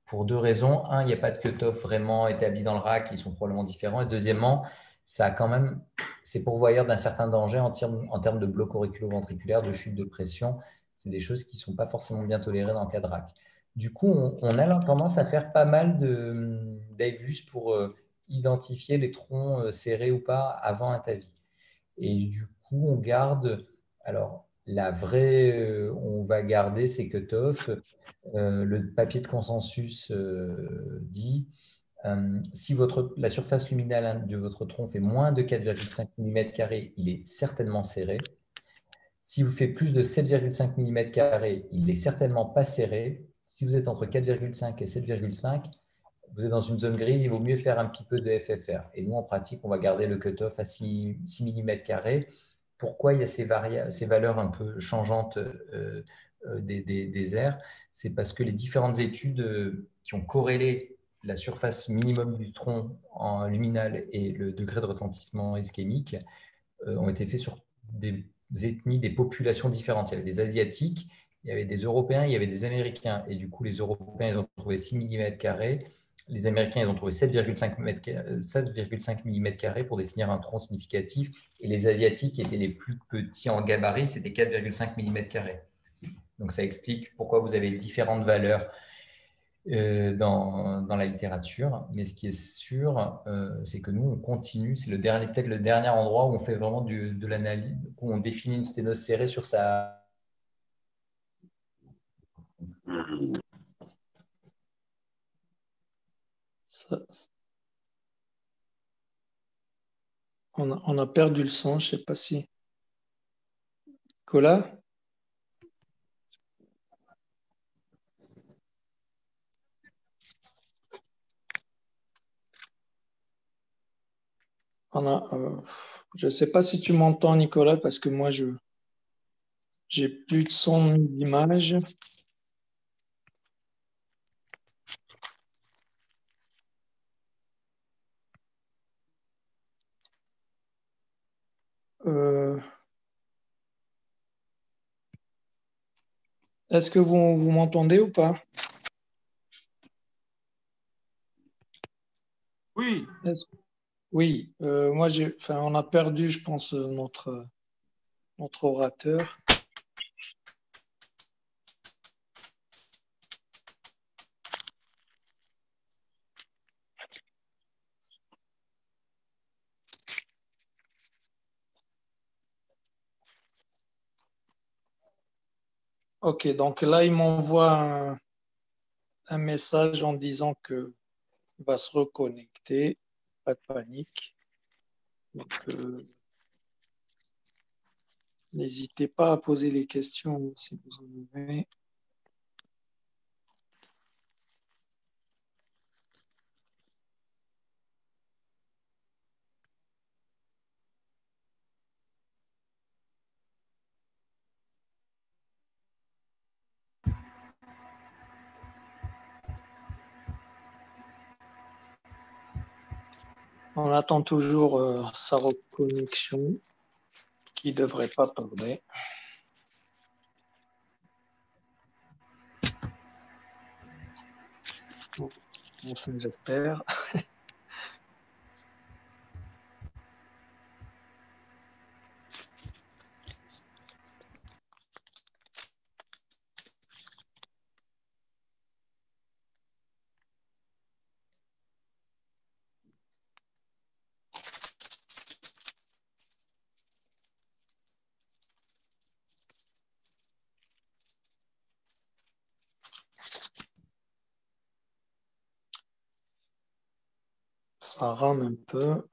pour deux raisons. Un, il n'y a pas de cutoff vraiment établi dans le RAC, ils sont probablement différents. Et deuxièmement, ça a quand même, c'est pourvoyeur d'un certain danger en termes de bloc auriculo-ventriculaire, de chute de pression. C'est des choses qui ne sont pas forcément bien tolérées dans le cas de RAC. Du coup, on a tendance à faire pas mal d'AVUS pour identifier les troncs serrés ou pas avant un TAVI. Et du coup, on garde, alors la vraie, on va garder ces cutoffs. Le papier de consensus dit si la surface luminale de votre tronc fait moins de 4,5 mm², il est certainement serré. Si vous faites plus de 7,5 mm², il n'est certainement pas serré. Si vous êtes entre 4,5 et 7,5, vous êtes dans une zone grise, il vaut mieux faire un petit peu de FFR. Et nous, en pratique, on va garder le cutoff à 6 mm². Pourquoi il y a ces valeurs un peu changeantes des aires? C'est parce que les différentes études qui ont corrélé la surface minimum du tronc en luminal et le degré de retentissement ischémique ont été faits sur des ethnies, des populations différentes. Il y avait des Asiatiques, il y avait des Européens, il y avait des Américains. Et du coup, les Européens, ils ont trouvé 6 mm². Les Américains, ils ont trouvé 7,5 mm² pour définir un tronc significatif. Et les Asiatiques, qui étaient les plus petits en gabarit, c'était 4,5 mm². Donc, ça explique pourquoi vous avez différentes valeurs dans la littérature. Mais ce qui est sûr, c'est que nous, on continue. C'est peut-être le dernier endroit où on fait vraiment de l'analyse, où on définit une sténose serrée sur sa... On a perdu le son, je ne sais pas si. Nicolas? Je ne sais pas si tu m'entends, Nicolas, parce que moi, je n'ai plus de son ni d'image. Est-ce que vous m'entendez ou pas? Oui. Oui, on a perdu, je pense, notre orateur. Ok, donc là, il m'envoie un message en disant qu'il va se reconnecter. Pas de panique. Donc, n'hésitez pas à poser les questions si vous en avez. On attend toujours sa reconnexion qui ne devrait pas tarder. Enfin, j'espère. Ça rame un peu.